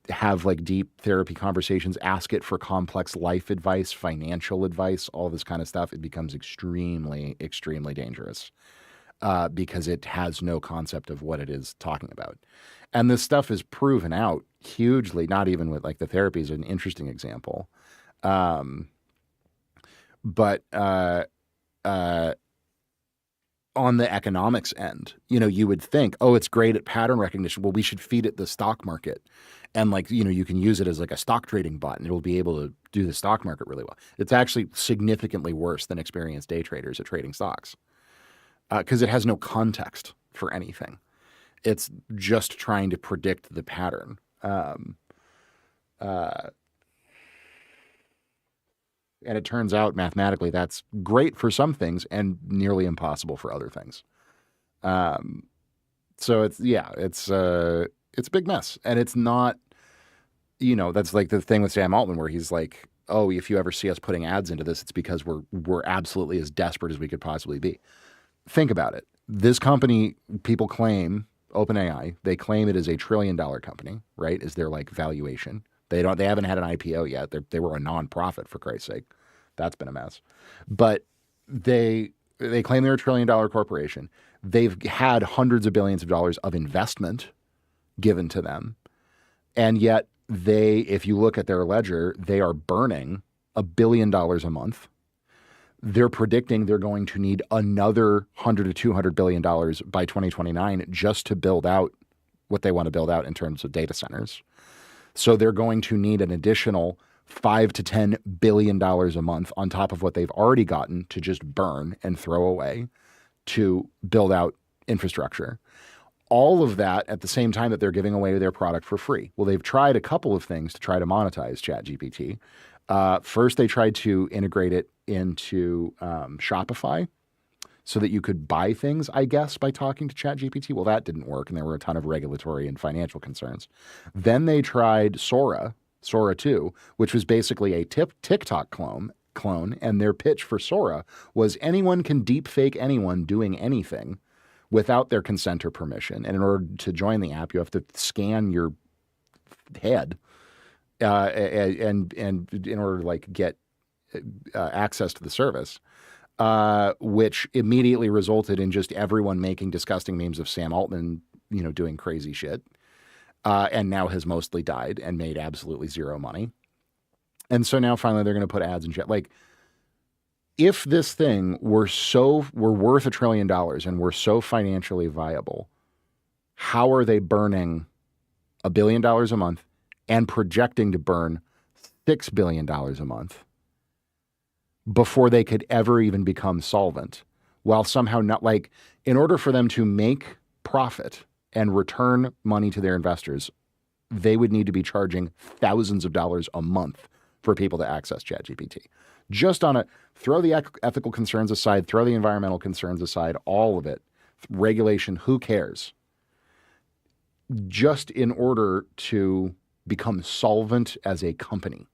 have like deep therapy conversations, ask it for complex life advice, financial advice, all this kind of stuff, it becomes extremely, extremely dangerous, because it has no concept of what it is talking about. And this stuff is proven out hugely, not even with like the therapy is an interesting example. Um, but uh, on the economics end, you would think, oh, it's great at pattern recognition. Well, we should feed it the stock market. And you can use it as like a stock trading bot and it'll be able to do the stock market really well. It's actually significantly worse than experienced day traders at trading stocks because it has no context for anything. It's just trying to predict the pattern. And it turns out mathematically that's great for some things and nearly impossible for other things. So it's a big mess. And it's not, that's like the thing with Sam Altman where he's like, oh, if you ever see us putting ads into this, it's because we're absolutely as desperate as we could possibly be. Think about it. This company, people claim, OpenAI, they claim it is $1 trillion company, right? Is their like valuation. They haven't had an IPO yet. They were a nonprofit, for Christ's sake. That's been a mess. But they claim they're $1 trillion corporation. They've had hundreds of billions of dollars of investment given to them. And yet if you look at their ledger, they are burning $1 billion a month. They're predicting they're going to need another $100 to $200 billion by 2029 just to build out what they want to build out in terms of data centers. So they're going to need an additional $5 to $10 billion a month on top of what they've already gotten to just burn and throw away to build out infrastructure. All of that at the same time that they're giving away their product for free. Well, they've tried a couple of things to try to monetize ChatGPT. First, they tried to integrate it into Shopify so that you could buy things, I guess, by talking to ChatGPT. Well, that didn't work, and there were a ton of regulatory and financial concerns. Then they tried Sora 2, which was basically a TikTok clone, and their pitch for Sora was anyone can deepfake anyone doing anything without their consent or permission. And in order to join the app, you have to scan your head and in order to like get access to the service. Which immediately resulted in just everyone making disgusting memes of Sam Altman, doing crazy shit, and now has mostly died and made absolutely zero money. And so now finally they're going to put ads and shit. Like, if this thing were worth $1 trillion and were so financially viable, how are they burning $1 billion a month and projecting to burn $6 billion a month before they could ever even become solvent, while somehow not, like, in order for them to make profit and return money to their investors, they would need to be charging thousands of dollars a month for people to access ChatGPT. Just throw the ethical concerns aside, throw the environmental concerns aside, all of it, regulation, who cares? Just in order to become solvent as a company,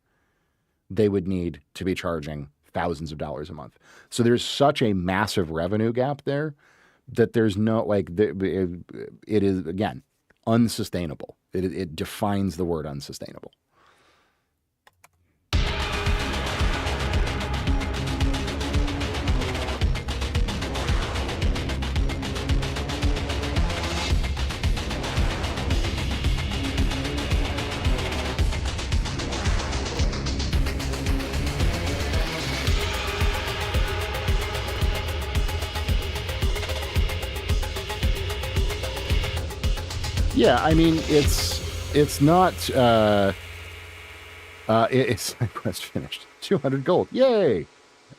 they would need to be charging thousands of dollars a month. So there's such a massive revenue gap there that there's no, like, it is, again, unsustainable. It defines the word unsustainable. Yeah, I mean, it's not. It's quest finished. 200 gold. Yay!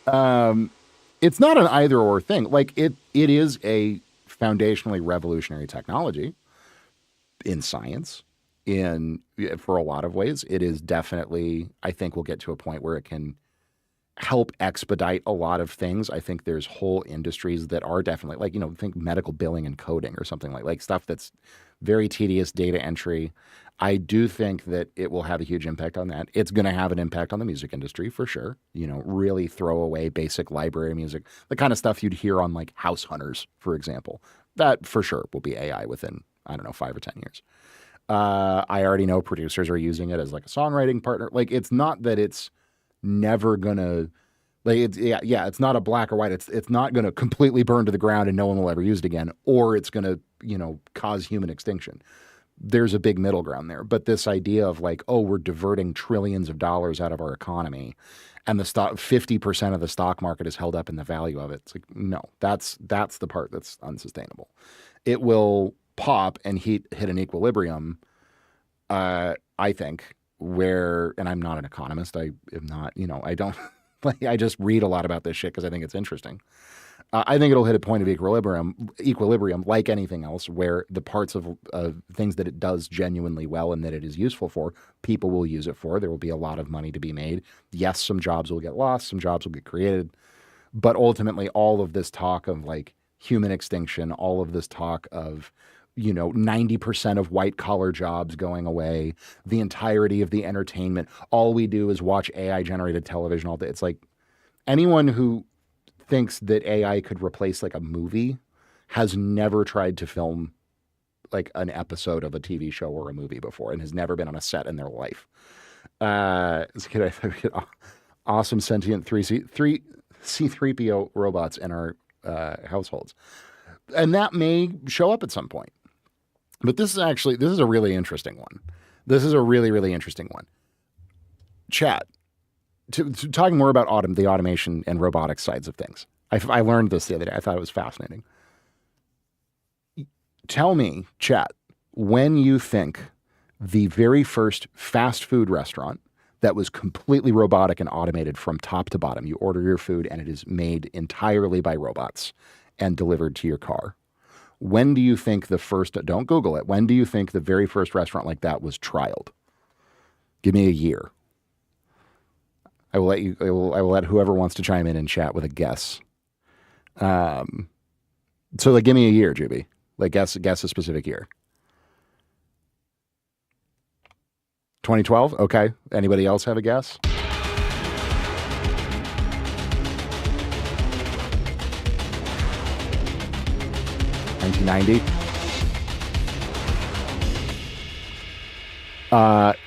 It's not an either or thing. Like it is a foundationally revolutionary technology in science. For a lot of ways, it is definitely. I think we'll get to a point where it can help expedite a lot of things. I think there's whole industries that are definitely like, think medical billing and coding or something like stuff that's very tedious data entry. I do think that it will have a huge impact on that. It's going to have an impact on the music industry for sure. Really throw away basic library music, the kind of stuff you'd hear on like House Hunters, for example. That for sure will be AI within, 5 or 10 years. I already know producers are using it as like a songwriting partner. Like, it's not that it's never gonna, like, it's not a black or white. It's not gonna completely burn to the ground and no one will ever use it again, or it's gonna cause human extinction. there's a big middle ground there. But this idea of like, oh, we're diverting trillions of dollars out of our economy, and the stock 50% of the stock market is held up in the value of it. It's like, no, that's the part that's unsustainable. It will pop and hit an equilibrium. I think where, and I'm not an economist. I am not, I don't like, I just read a lot about this shit because I think it's interesting. I think it'll hit a point of equilibrium like anything else, where the parts of things that it does genuinely well and that it is useful for, people will use it for. There will be a lot of money to be made. Yes, some jobs will get lost, some jobs will get created. But ultimately, all of this talk of like human extinction, all of this talk of 90% of white collar jobs going away, the entirety of the entertainment, all we do is watch AI generated television all day. It's like anyone who thinks that AI could replace like a movie has never tried to film like an episode of a TV show or a movie before and has never been on a set in their life. Awesome sentient C3PO robots in our households. And that may show up at some point. But this is a really interesting one. This is a really, really interesting one. Chat. To talking more about the automation and robotics sides of things. I learned this the other day. I thought it was fascinating. Tell me, chat, when you think the very first fast food restaurant that was completely robotic and automated from top to bottom, you order your food and it is made entirely by robots and delivered to your car. When do you think don't Google it, when do you think the very first restaurant like that was trialed? Give me a year. I will let whoever wants to chime in chat with a guess. So like, give me a year, Juby. Like guess a specific year. 2012. Okay. Anybody else have a guess? $1990.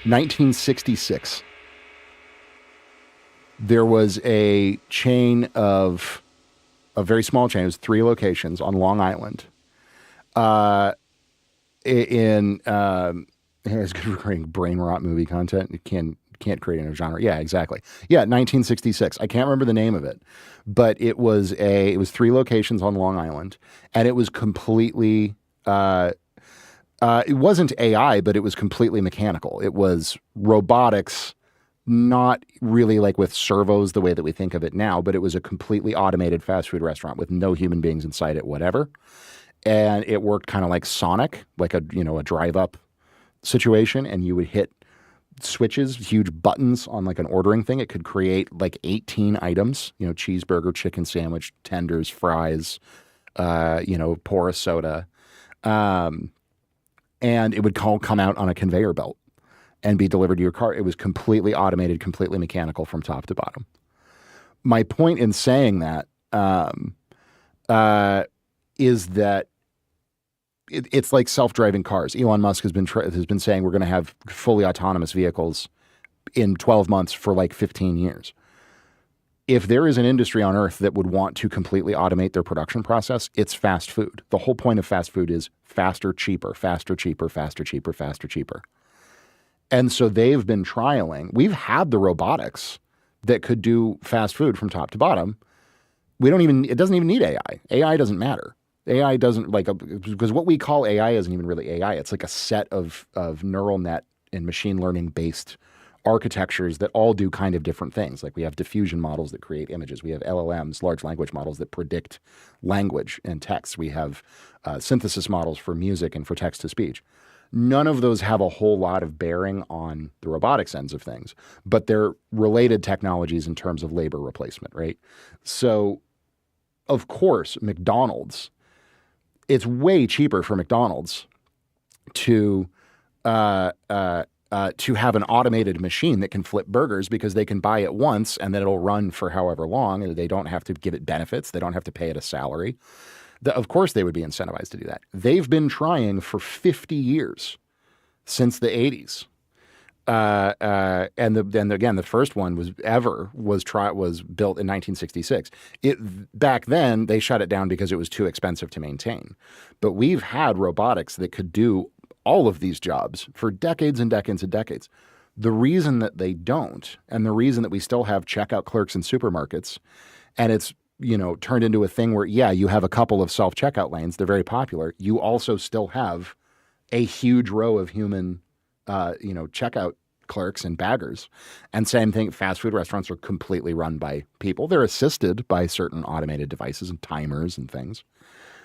1966. There was a chain of a very small chain. It was 3 locations on Long Island. It's good for creating brain rot movie content. You can't create in a genre. Yeah, exactly. Yeah, 1966. I can't remember the name of it, but it was 3 locations on Long Island, and it was completely. It wasn't AI, but it was completely mechanical. It was robotics. Not really like with servos the way that we think of it now, but it was a completely automated fast food restaurant with no human beings inside it, whatever. And it worked kind of like Sonic, like a drive up situation. And you would hit switches, huge buttons on like an ordering thing. It could create like 18 items, cheeseburger, chicken sandwich, tenders, fries, pour a soda. And it would come out on a conveyor belt and be delivered to your car. It was completely automated, completely mechanical from top to bottom. My point in saying that is that it's like self-driving cars. Elon Musk has been saying we're going to have fully autonomous vehicles in 12 months for like 15 years. If there is an industry on earth that would want to completely automate their production process, it's fast food. The whole point of fast food is faster, cheaper, faster, cheaper, faster, cheaper, faster, cheaper. And so they've been trialing. We've had the robotics that could do fast food from top to bottom. It doesn't even need AI. AI doesn't matter. AI doesn't because what we call AI isn't even really AI. It's like a set of neural net and machine learning based architectures that all do kind of different things. Like we have diffusion models that create images. We have LLMs, large language models that predict language and text. We have synthesis models for music and for text to speech. None of those have a whole lot of bearing on the robotics ends of things, but they're related technologies in terms of labor replacement, right? So, of course, McDonald's, it's way cheaper for McDonald's to have an automated machine that can flip burgers because they can buy it once and then it'll run for however long, and they don't have to give it benefits. They don't have to pay it a salary. Of course, they would be incentivized to do that. They've been trying for 50 years, since the 80s. And then again, the first one was built in 1966. Back then, they shut it down because it was too expensive to maintain. But we've had robotics that could do all of these jobs for decades and decades and decades. The reason that they don't, and the reason that we still have checkout clerks in supermarkets, and it's, turned into a thing where, yeah, you have a couple of self-checkout lanes. They're very popular. You also still have a huge row of human, checkout clerks and baggers. And same thing, fast food restaurants are completely run by people. They're assisted by certain automated devices and timers and things.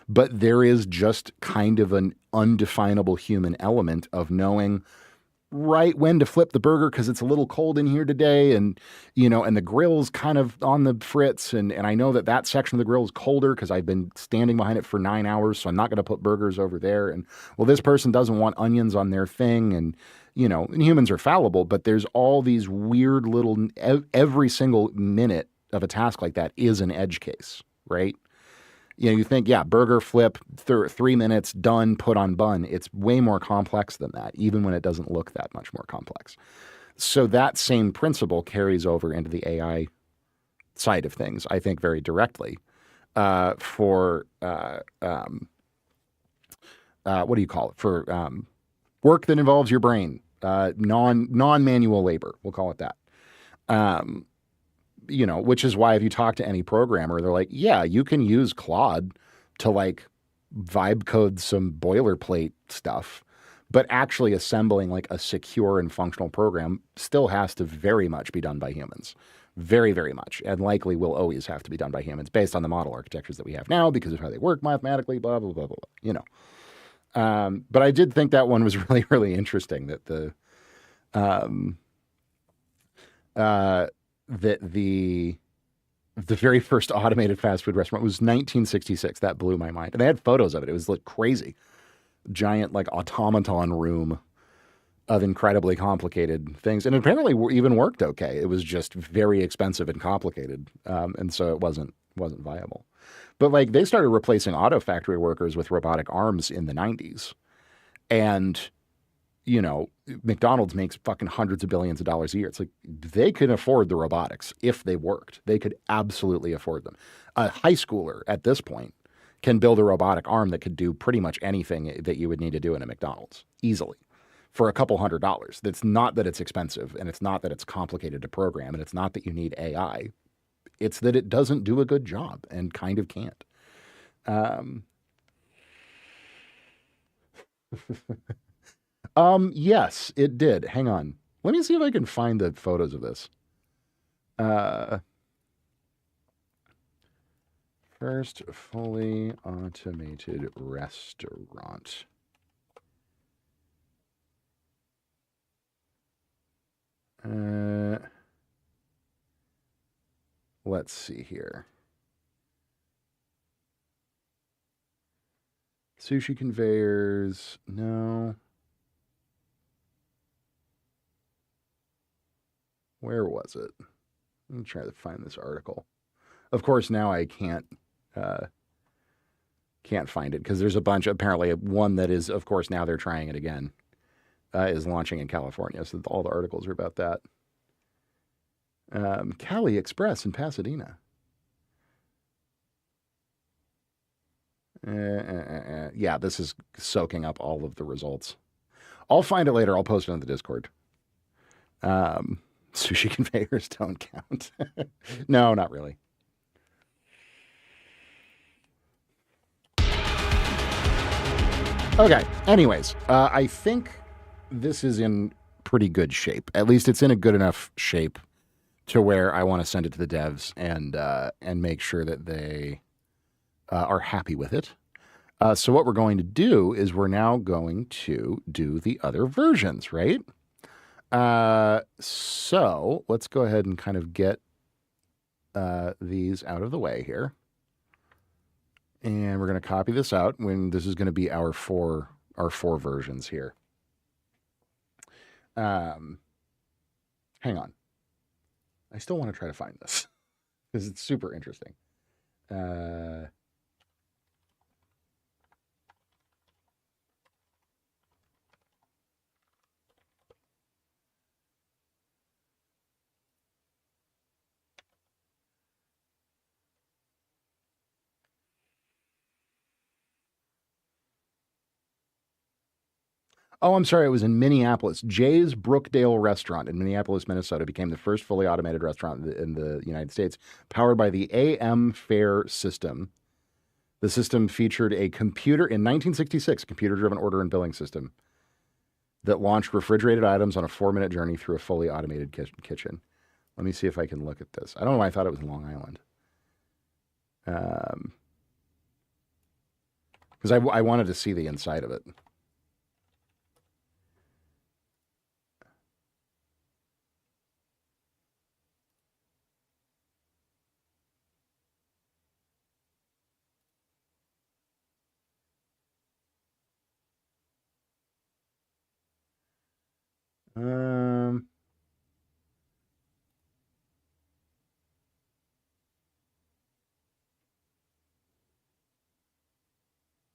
But there is just kind of an undefinable human element of knowing right when to flip the burger because it's a little cold in here today, and and the grill's kind of on the fritz, and I know that section of the grill is colder because I've been standing behind it for 9 hours, so I'm not going to put burgers over there. And well, this person doesn't want onions on their thing, and and humans are fallible, but there's all these weird little, every single minute of a task like that is an edge case, right? You think, yeah, burger flip, 3 minutes, done, put on bun. It's way more complex than that, even when it doesn't look that much more complex. So that same principle carries over into the AI side of things, I think, very directly for what do you call it? For work that involves your brain, non-manual labor, we'll call it that. Which is why if you talk to any programmer, they're like, yeah, you can use Claude to like vibe code some boilerplate stuff, but actually assembling like a secure and functional program still has to very much be done by humans. Very, very much. And likely will always have to be done by humans based on the model architectures that we have now because of how they work mathematically, blah, blah, blah, blah, blah, But I did think that one was really, really interesting that the very first automated fast food restaurant was 1966. That blew my mind. And they had photos of it. It was like crazy. Giant like automaton room of incredibly complicated things. And apparently even worked okay. It was just very expensive and complicated. And so it wasn't viable. But like they started replacing auto factory workers with robotic arms in the 90s. And McDonald's makes fucking hundreds of billions of dollars a year. It's like they could afford the robotics if they worked. They could absolutely afford them. A high schooler at this point can build a robotic arm that could do pretty much anything that you would need to do in a McDonald's easily for a couple $100s. It's not that it's expensive, and it's not that it's complicated to program, and it's not that you need AI. It's that it doesn't do a good job and kind of can't. Yes, it did. Hang on. Let me see if I can find the photos of this. First fully automated restaurant. Let's see here. Sushi conveyors. No. Where was it? Let me try to find this article. Of course, now I can't find it because there's a bunch. Apparently, one that is, of course, now they're trying it again. Is launching in California, so all the articles are about that. Cali Express in Pasadena. Yeah, this is soaking up all of the results. I'll find it later. I'll post it on the Discord. Sushi conveyors don't count. No, not really. Okay. Anyways, I think this is in pretty good shape. At least it's in a good enough shape to where I want to send it to the devs and make sure that they are happy with it. So what we're going to do is we're now going to do the other versions, right? So let's go ahead and kind of get these out of the way here. And we're going to copy this out when this is going to be our four versions here. Hang on. I still want to try to find this because it's super interesting. Oh, I'm sorry. It was in Minneapolis. Jay's Brookdale Restaurant in Minneapolis, Minnesota, became the first fully automated restaurant in the United States, powered by the AM Fare system. The system featured a computer in 1966, computer-driven order and billing system that launched refrigerated items on a 4-minute journey through a fully automated kitchen. Let me see if I can look at this. I don't know why I thought it was in Long Island. Because I wanted to see the inside of it.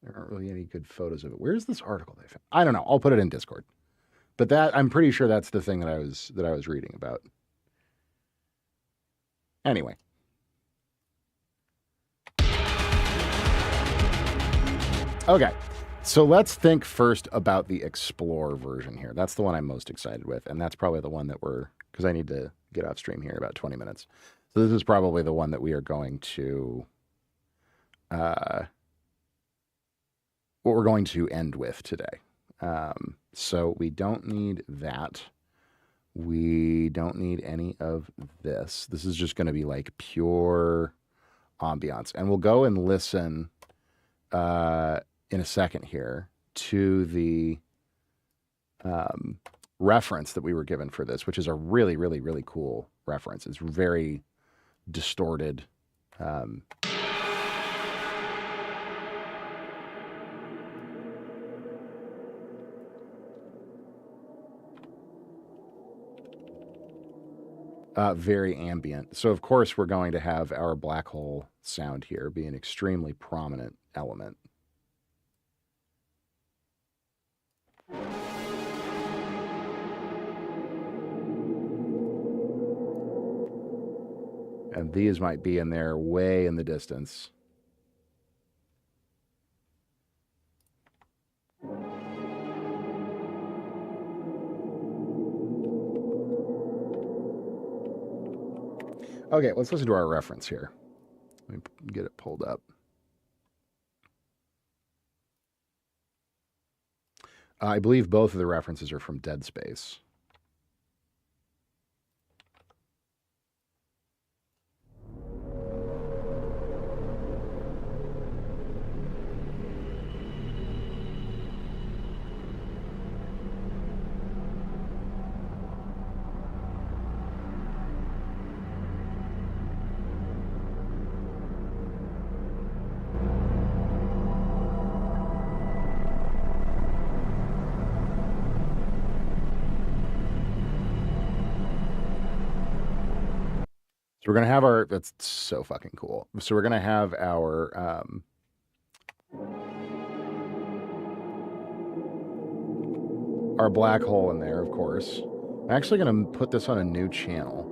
There aren't really any good photos of it. Where's this article they found? I don't know. I'll put it in Discord. But that I'm pretty sure that's the thing that I was reading about. Anyway. Okay. So let's think first about the Explore version here. That's the one I'm most excited with, and that's probably the one that because I need to get off stream here in about 20 minutes. So this is probably the one that we are going to what we're going to end with today. So we don't need that. We don't need any of this. This is just going to be like pure ambiance. And we'll go and listen in a second here to the reference that we were given for this, which is a really, really, really cool reference. It's very distorted. Very ambient. So, of course, we're going to have our black hole sound here be an extremely prominent element. And these might be in there way in the distance. Okay, let's listen to our reference here. Let me get it pulled up. I believe both of the references are from Dead Space. So we're going to have our, that's so fucking cool. So we're going to have our black hole in there, of course. I'm actually going to put this on a new channel.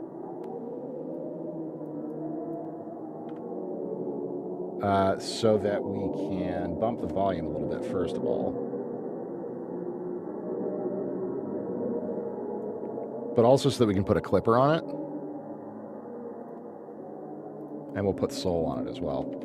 So that we can bump the volume a little bit, first of all. But also so that we can put a clipper on it. And we'll put Soul on it as well.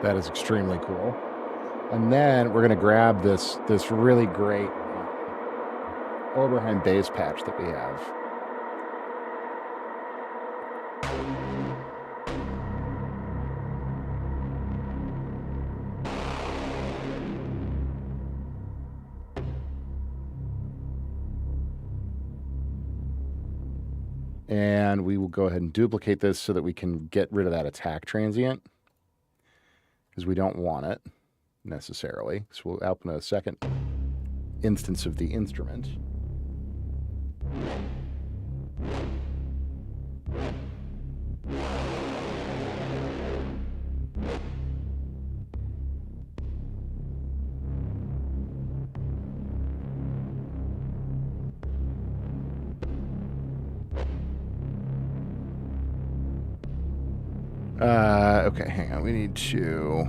That is extremely cool. And then we're going to grab this really great Oberheim bass patch that we have. And we will go ahead and duplicate this so that we can get rid of that attack transient, because we don't want it necessarily. So we'll open a second instance of the instrument. Okay, hang on. We need to...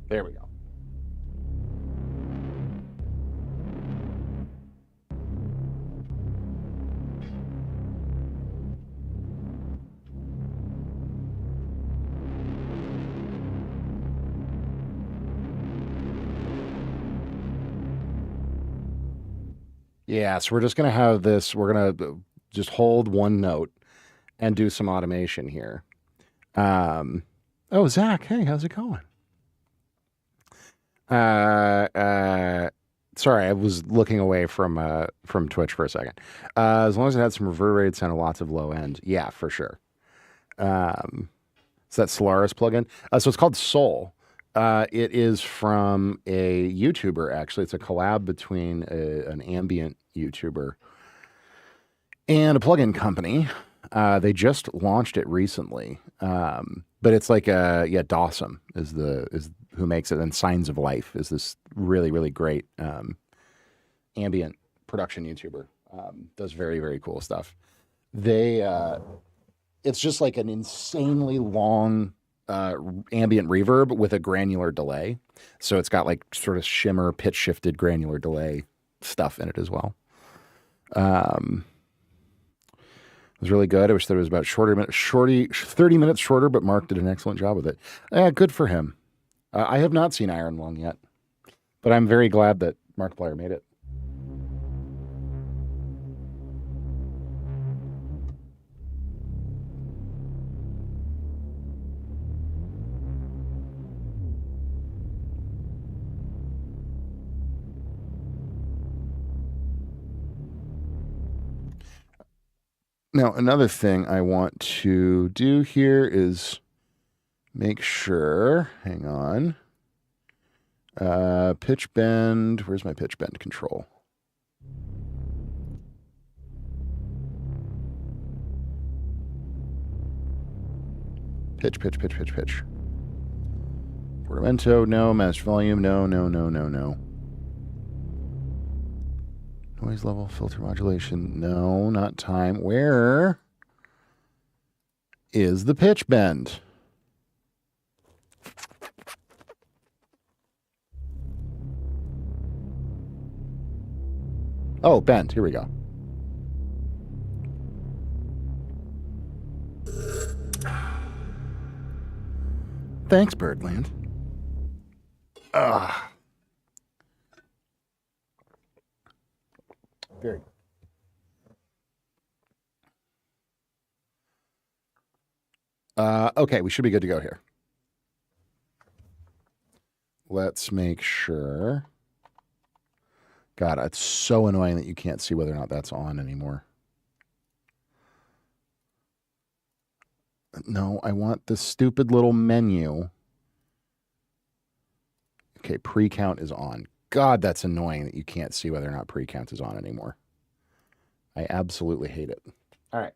There we go. Yeah, so we're just going to have this, we're going to just hold one note and do some automation here. Oh, Zach, hey, how's it going? Sorry, I was looking away from Twitch for a second. As long as it had some reverberated sound and lots of low end. Yeah, for sure. So that Solaris plugin. So it's called Soul. It is from a YouTuber, actually. It's a collab between an ambient YouTuber and a plugin company. They just launched it recently. But it's like Dawson is who makes it, and Signs of Life is this really, really great ambient production YouTuber. Does very, very cool stuff. It's just like an insanely long ambient reverb with a granular delay. So it's got like sort of shimmer, pitch shifted granular delay stuff in it as well. It was really good. I wish that it was about 30 minutes shorter, but Mark did an excellent job with it. Good for him. I have not seen Iron Lung yet, but I'm very glad that Markiplier made it. Now, another thing I want to do here is make sure, hang on, pitch bend, where's my pitch bend control? Pitch. Portamento, no. Master volume, no. Noise level, filter modulation, no. Not time. Where is the pitch bend? Oh, bend. Here we go. Thanks, Birdland. Very good. Okay, we should be good to go here. Let's make sure. God, it's so annoying that you can't see whether or not that's on anymore. No, I want the stupid little menu. Okay, pre-count is on. God, that's annoying that you can't see whether or not pre-count is on anymore. I absolutely hate it. All right.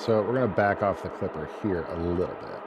So we're going to back off the clipper here a little bit.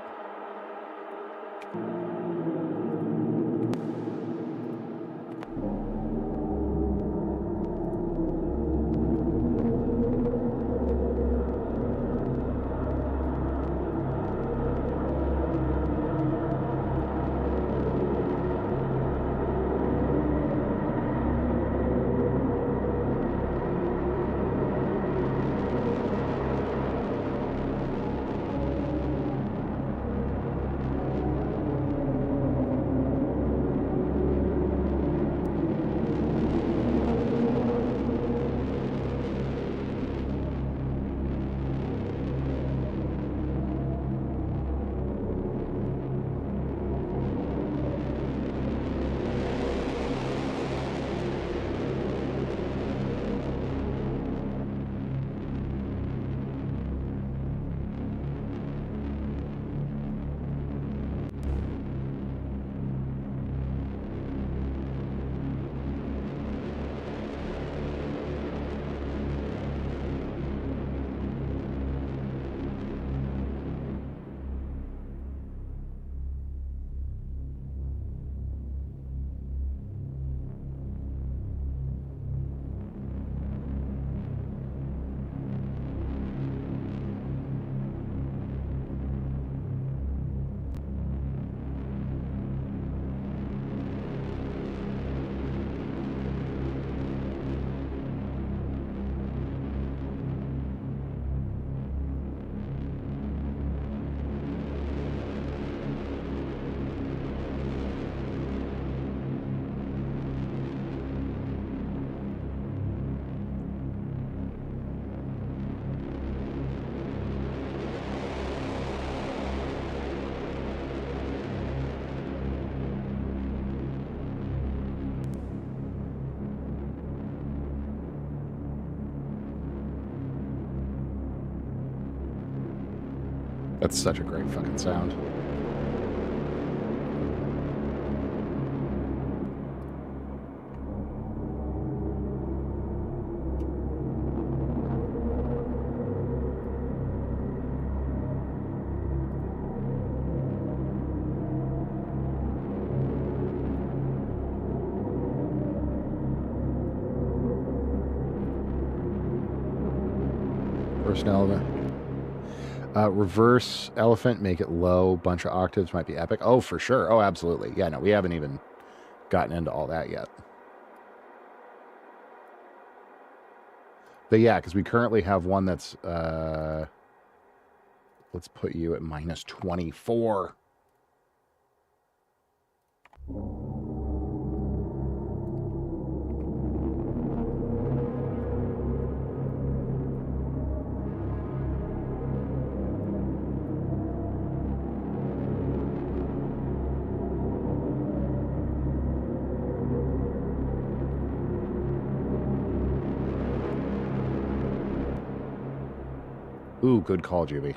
That's such a great fucking sound. First element. Reverse elephant, make it low. Bunch of octaves might be epic. Oh, for sure. Oh, absolutely. Yeah, no, we haven't even gotten into all that yet. But yeah, because we currently have one that's, let's put you at minus 24. Ooh, good call, Juby.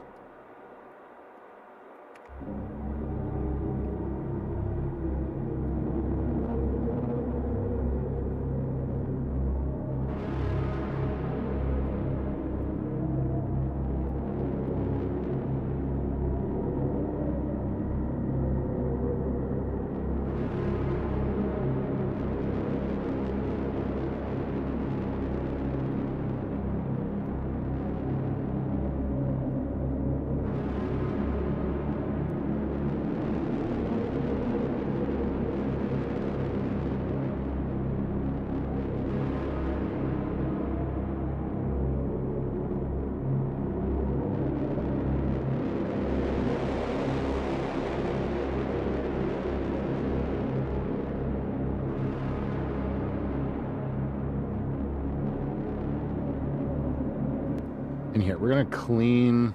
In here, we're gonna clean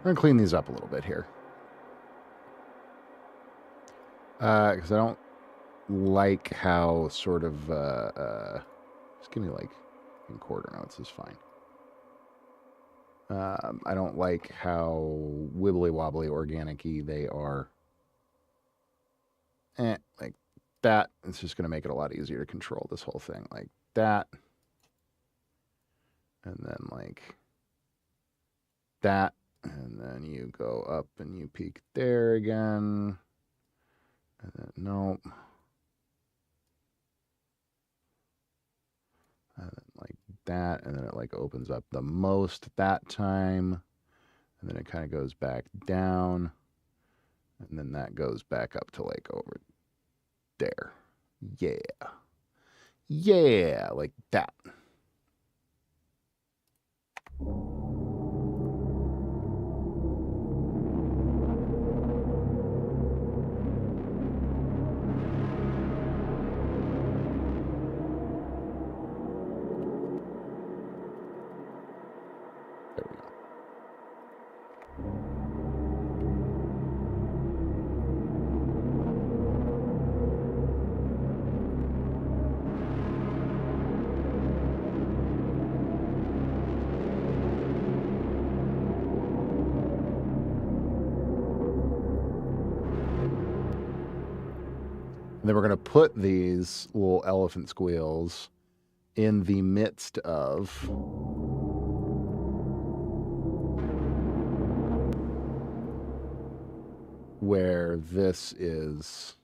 these up a little bit here, because I don't like how sort of just give me like in quarter notes is fine. I don't like how wibbly wobbly organic-y they are. Like that. It's just gonna make it a lot easier to control this whole thing, like that, and then like that. And then you go up and you peek there again. And then, nope. And then like that. And then it like opens up the most that time. And then it kind of goes back down. And then that goes back up to like over there. Yeah. Yeah, like that. There we go. And then we're going to put these little elephant squeals in the midst of where this is.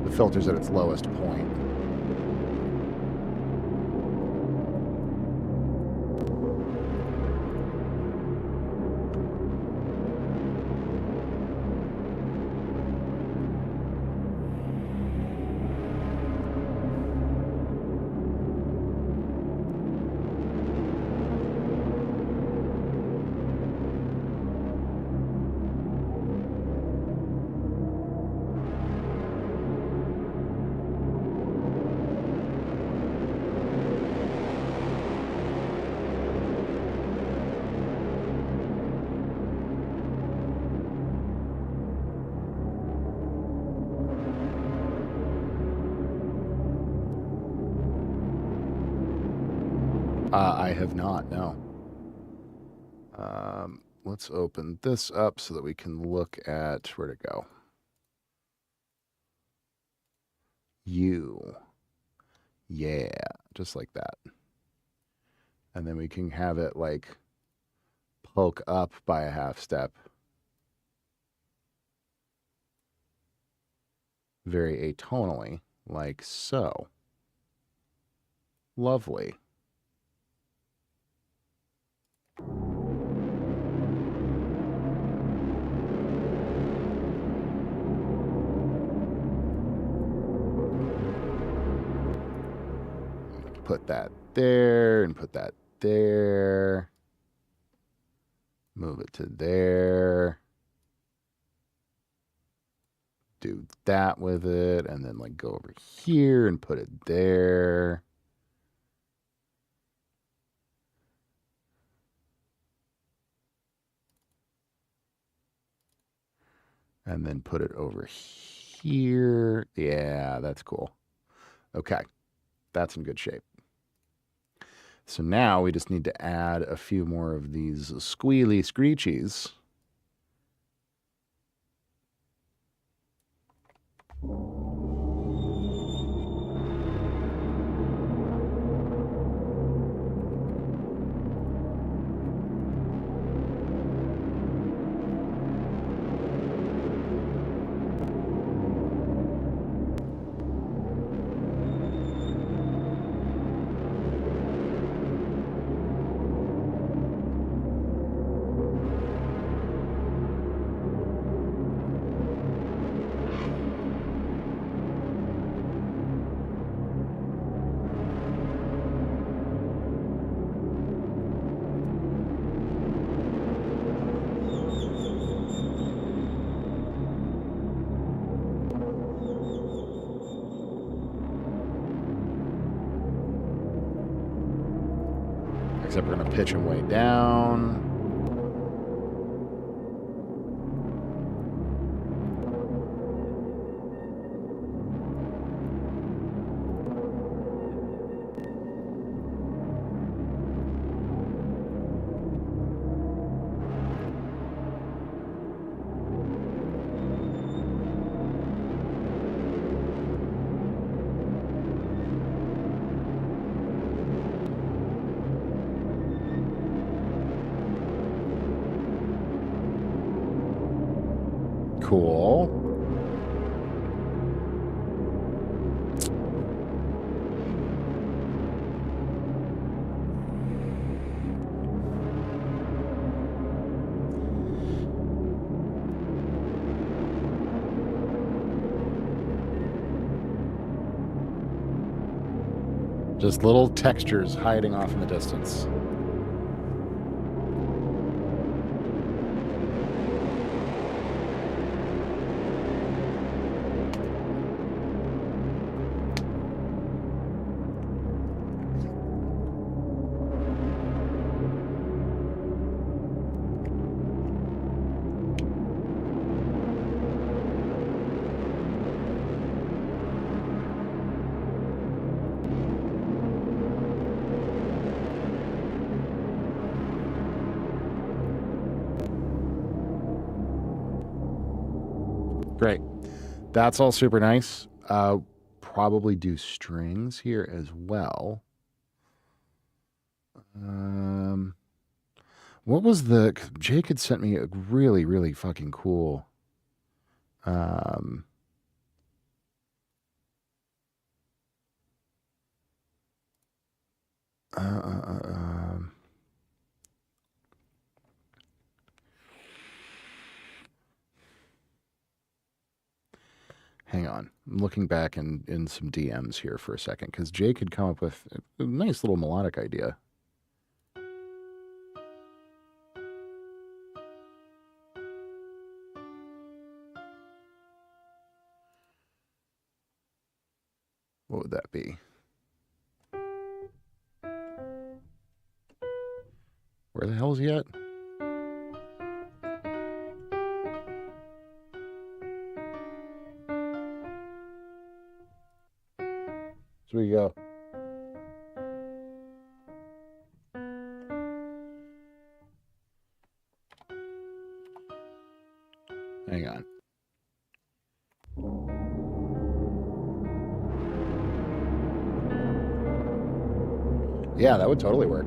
The filter's at its lowest point. I have not, no. Let's open this up so that we can look at where to go. You. Yeah, just like that. And then we can have it like poke up by a half step. Very atonally, like so. Lovely. Put that there and put that there. Move it to there. Do that with it and then like go over here and put it there. And then put it over here. Yeah, that's cool. Okay, that's in good shape. So now we just need to add a few more of these squealy screechies. Except we're going to pitch him way down. cool. Just little textures hiding off in the distance. Great. That's all super nice. Probably do strings here as well. What was the... Jake had sent me a really, really fucking cool... Hang on. I'm looking back in some DMs here for a second, because Jake had come up with a nice little melodic idea. What would that be? Where the hell is he at? So we go. Hang on. Yeah, that would totally work.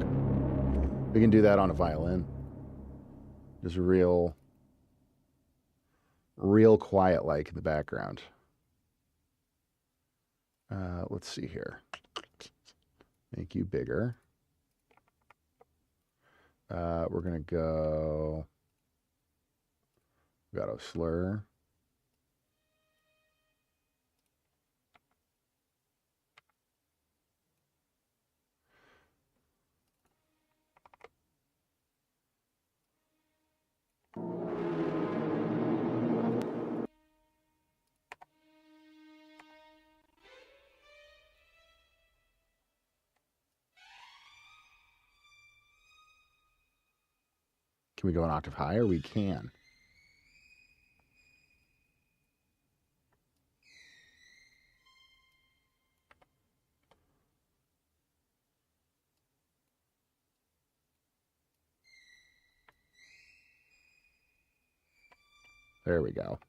We can do that on a violin. Just real quiet like in the background. Let's see here. Make you bigger. We're going to go... Got a slur. Can we go an octave higher? We can. There we go.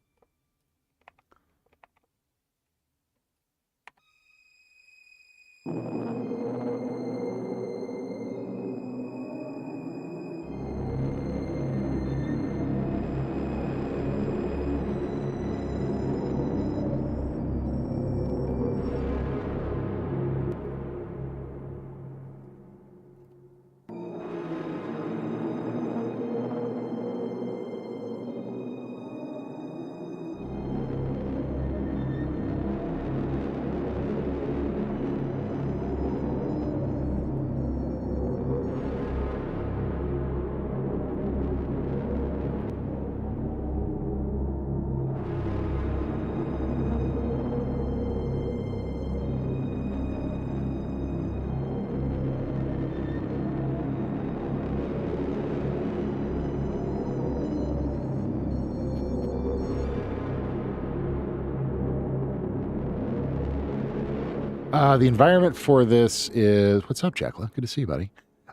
The environment for this is... What's up, Jacqueline? Good to see you, buddy.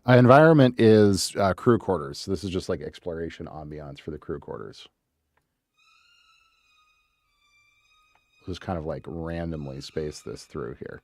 Environment is crew quarters. So this is just like exploration ambiance for the crew quarters. Just kind of like randomly space this through here.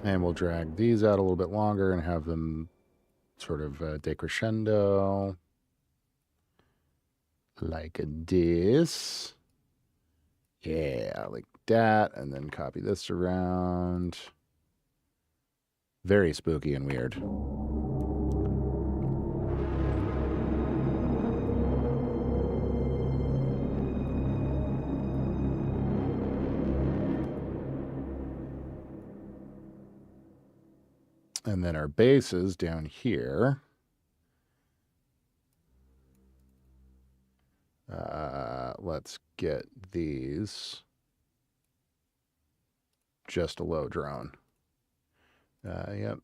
And we'll drag these out a little bit longer and have them sort of decrescendo. Like this. Yeah, like that. And then copy this around. Very spooky and weird. And then our bases down here. Let's get these just a low drone. Yep.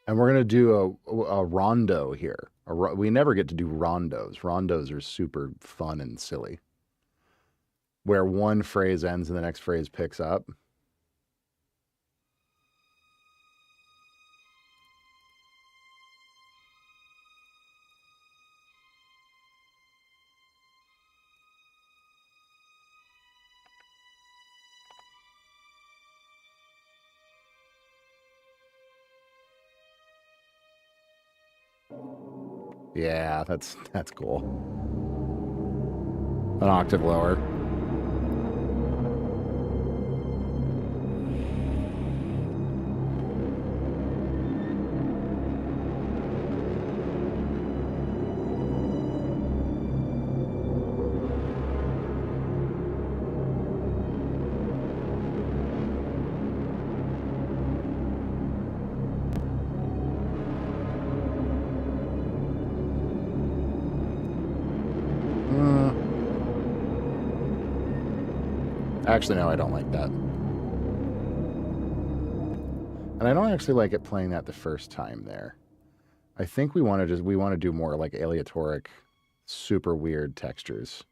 And we're going to do a rondo here. We never get to do rondos. Rondos are super fun and silly. Where one phrase ends and the next phrase picks up. Yeah, that's cool. An octave lower. Actually, no, I don't like that. And I don't actually like it playing that the first time there. I think we want to do more like aleatoric, super weird textures.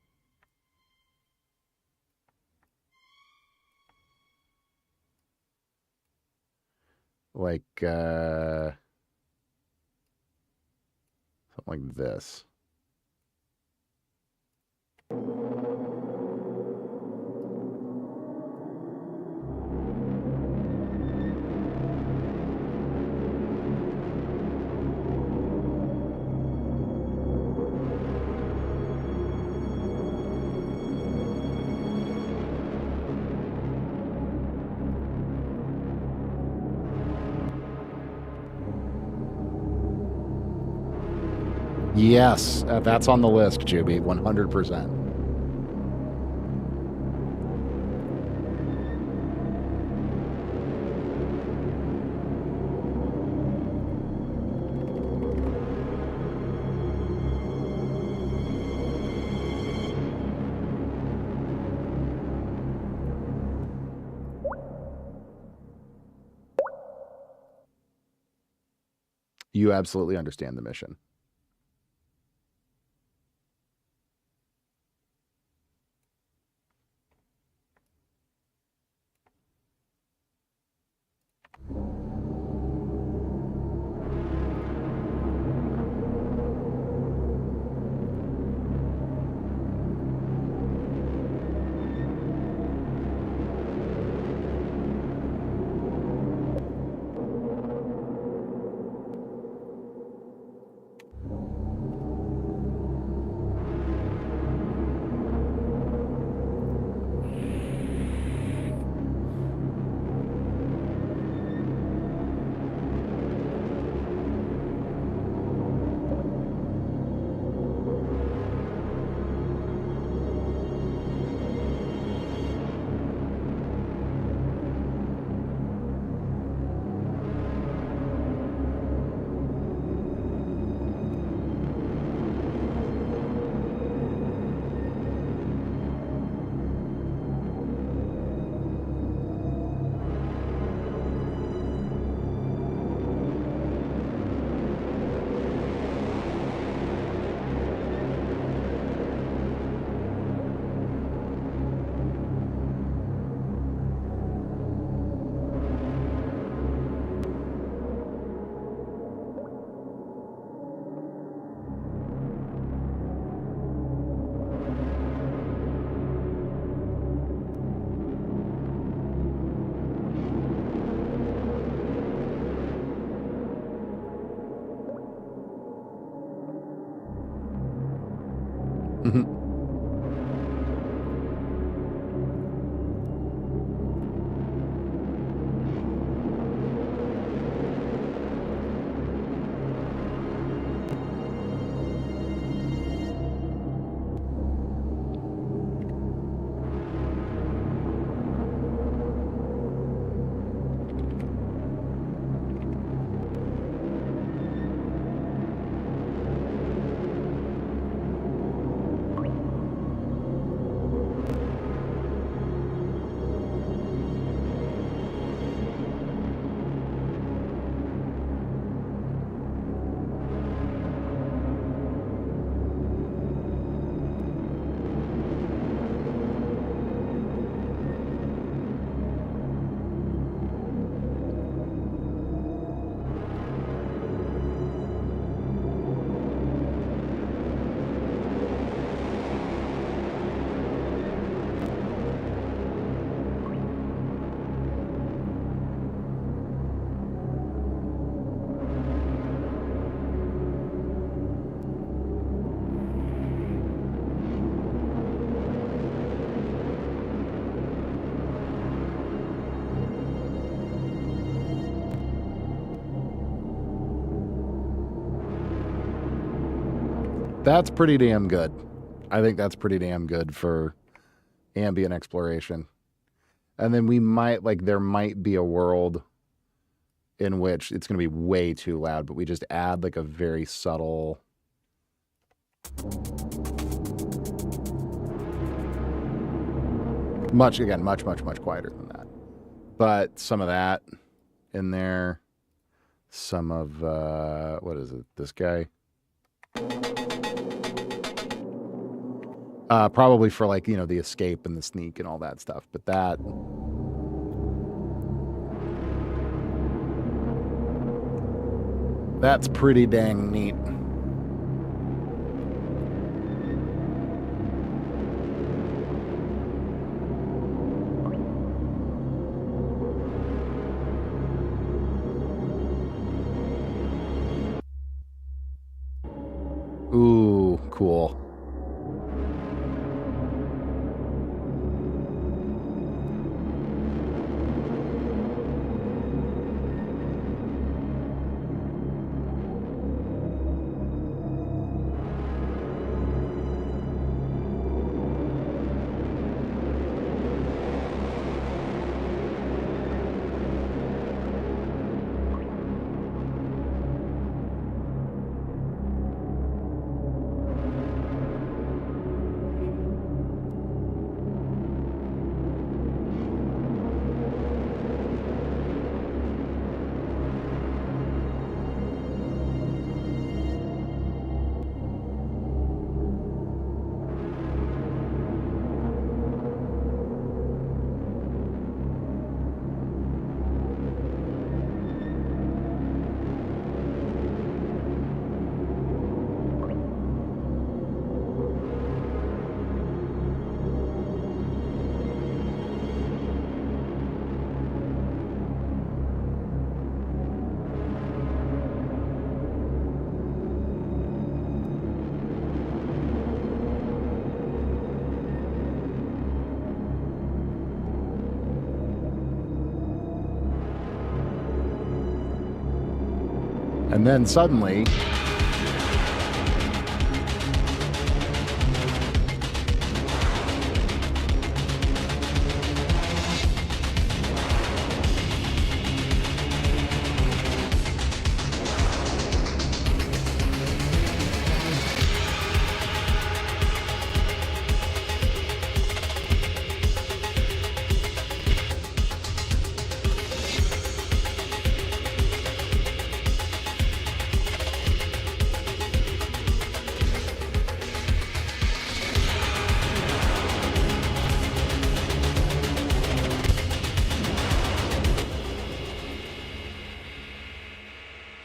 Like something like this. Yes, that's on the list, Juby, 100%. You absolutely understand the mission. That's pretty damn good. I think that's pretty damn good for ambient exploration. And then we might, like, there might be a world in which it's going to be way too loud, but we just add like a very subtle... much quieter than that. But some of that in there. Some of, what is it? This guy? Probably for like, you know, the escape and the sneak and all that stuff. But that... that's pretty dang neat. Ooh, cool. And then suddenly...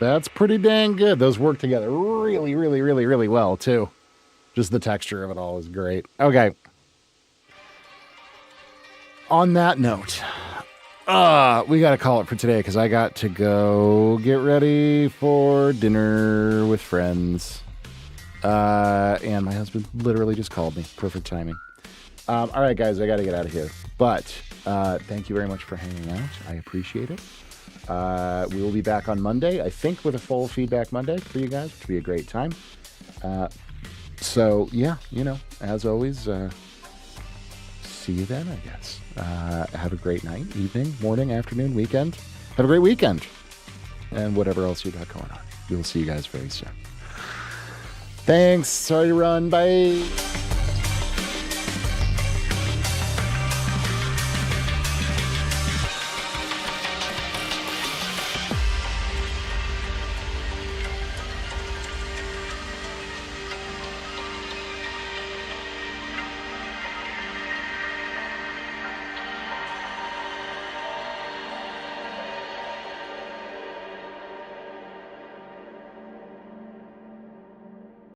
that's pretty dang good. Those work together really well, too. Just the texture of it all is great. Okay. On that note, we got to call it for today because I got to go get ready for dinner with friends. And my husband literally just called me. Perfect timing. All right, guys, I got to get out of here. But thank you very much for hanging out. I appreciate it. We will be back on Monday, I think, with a full Feedback Monday for you guys, which will be a great time. So, yeah, you know, as always, see you then, I guess. Have a great night, evening, morning, afternoon, weekend. Have a great weekend. And whatever else you got going on. We'll see you guys very soon. Thanks. Sorry to run. Bye.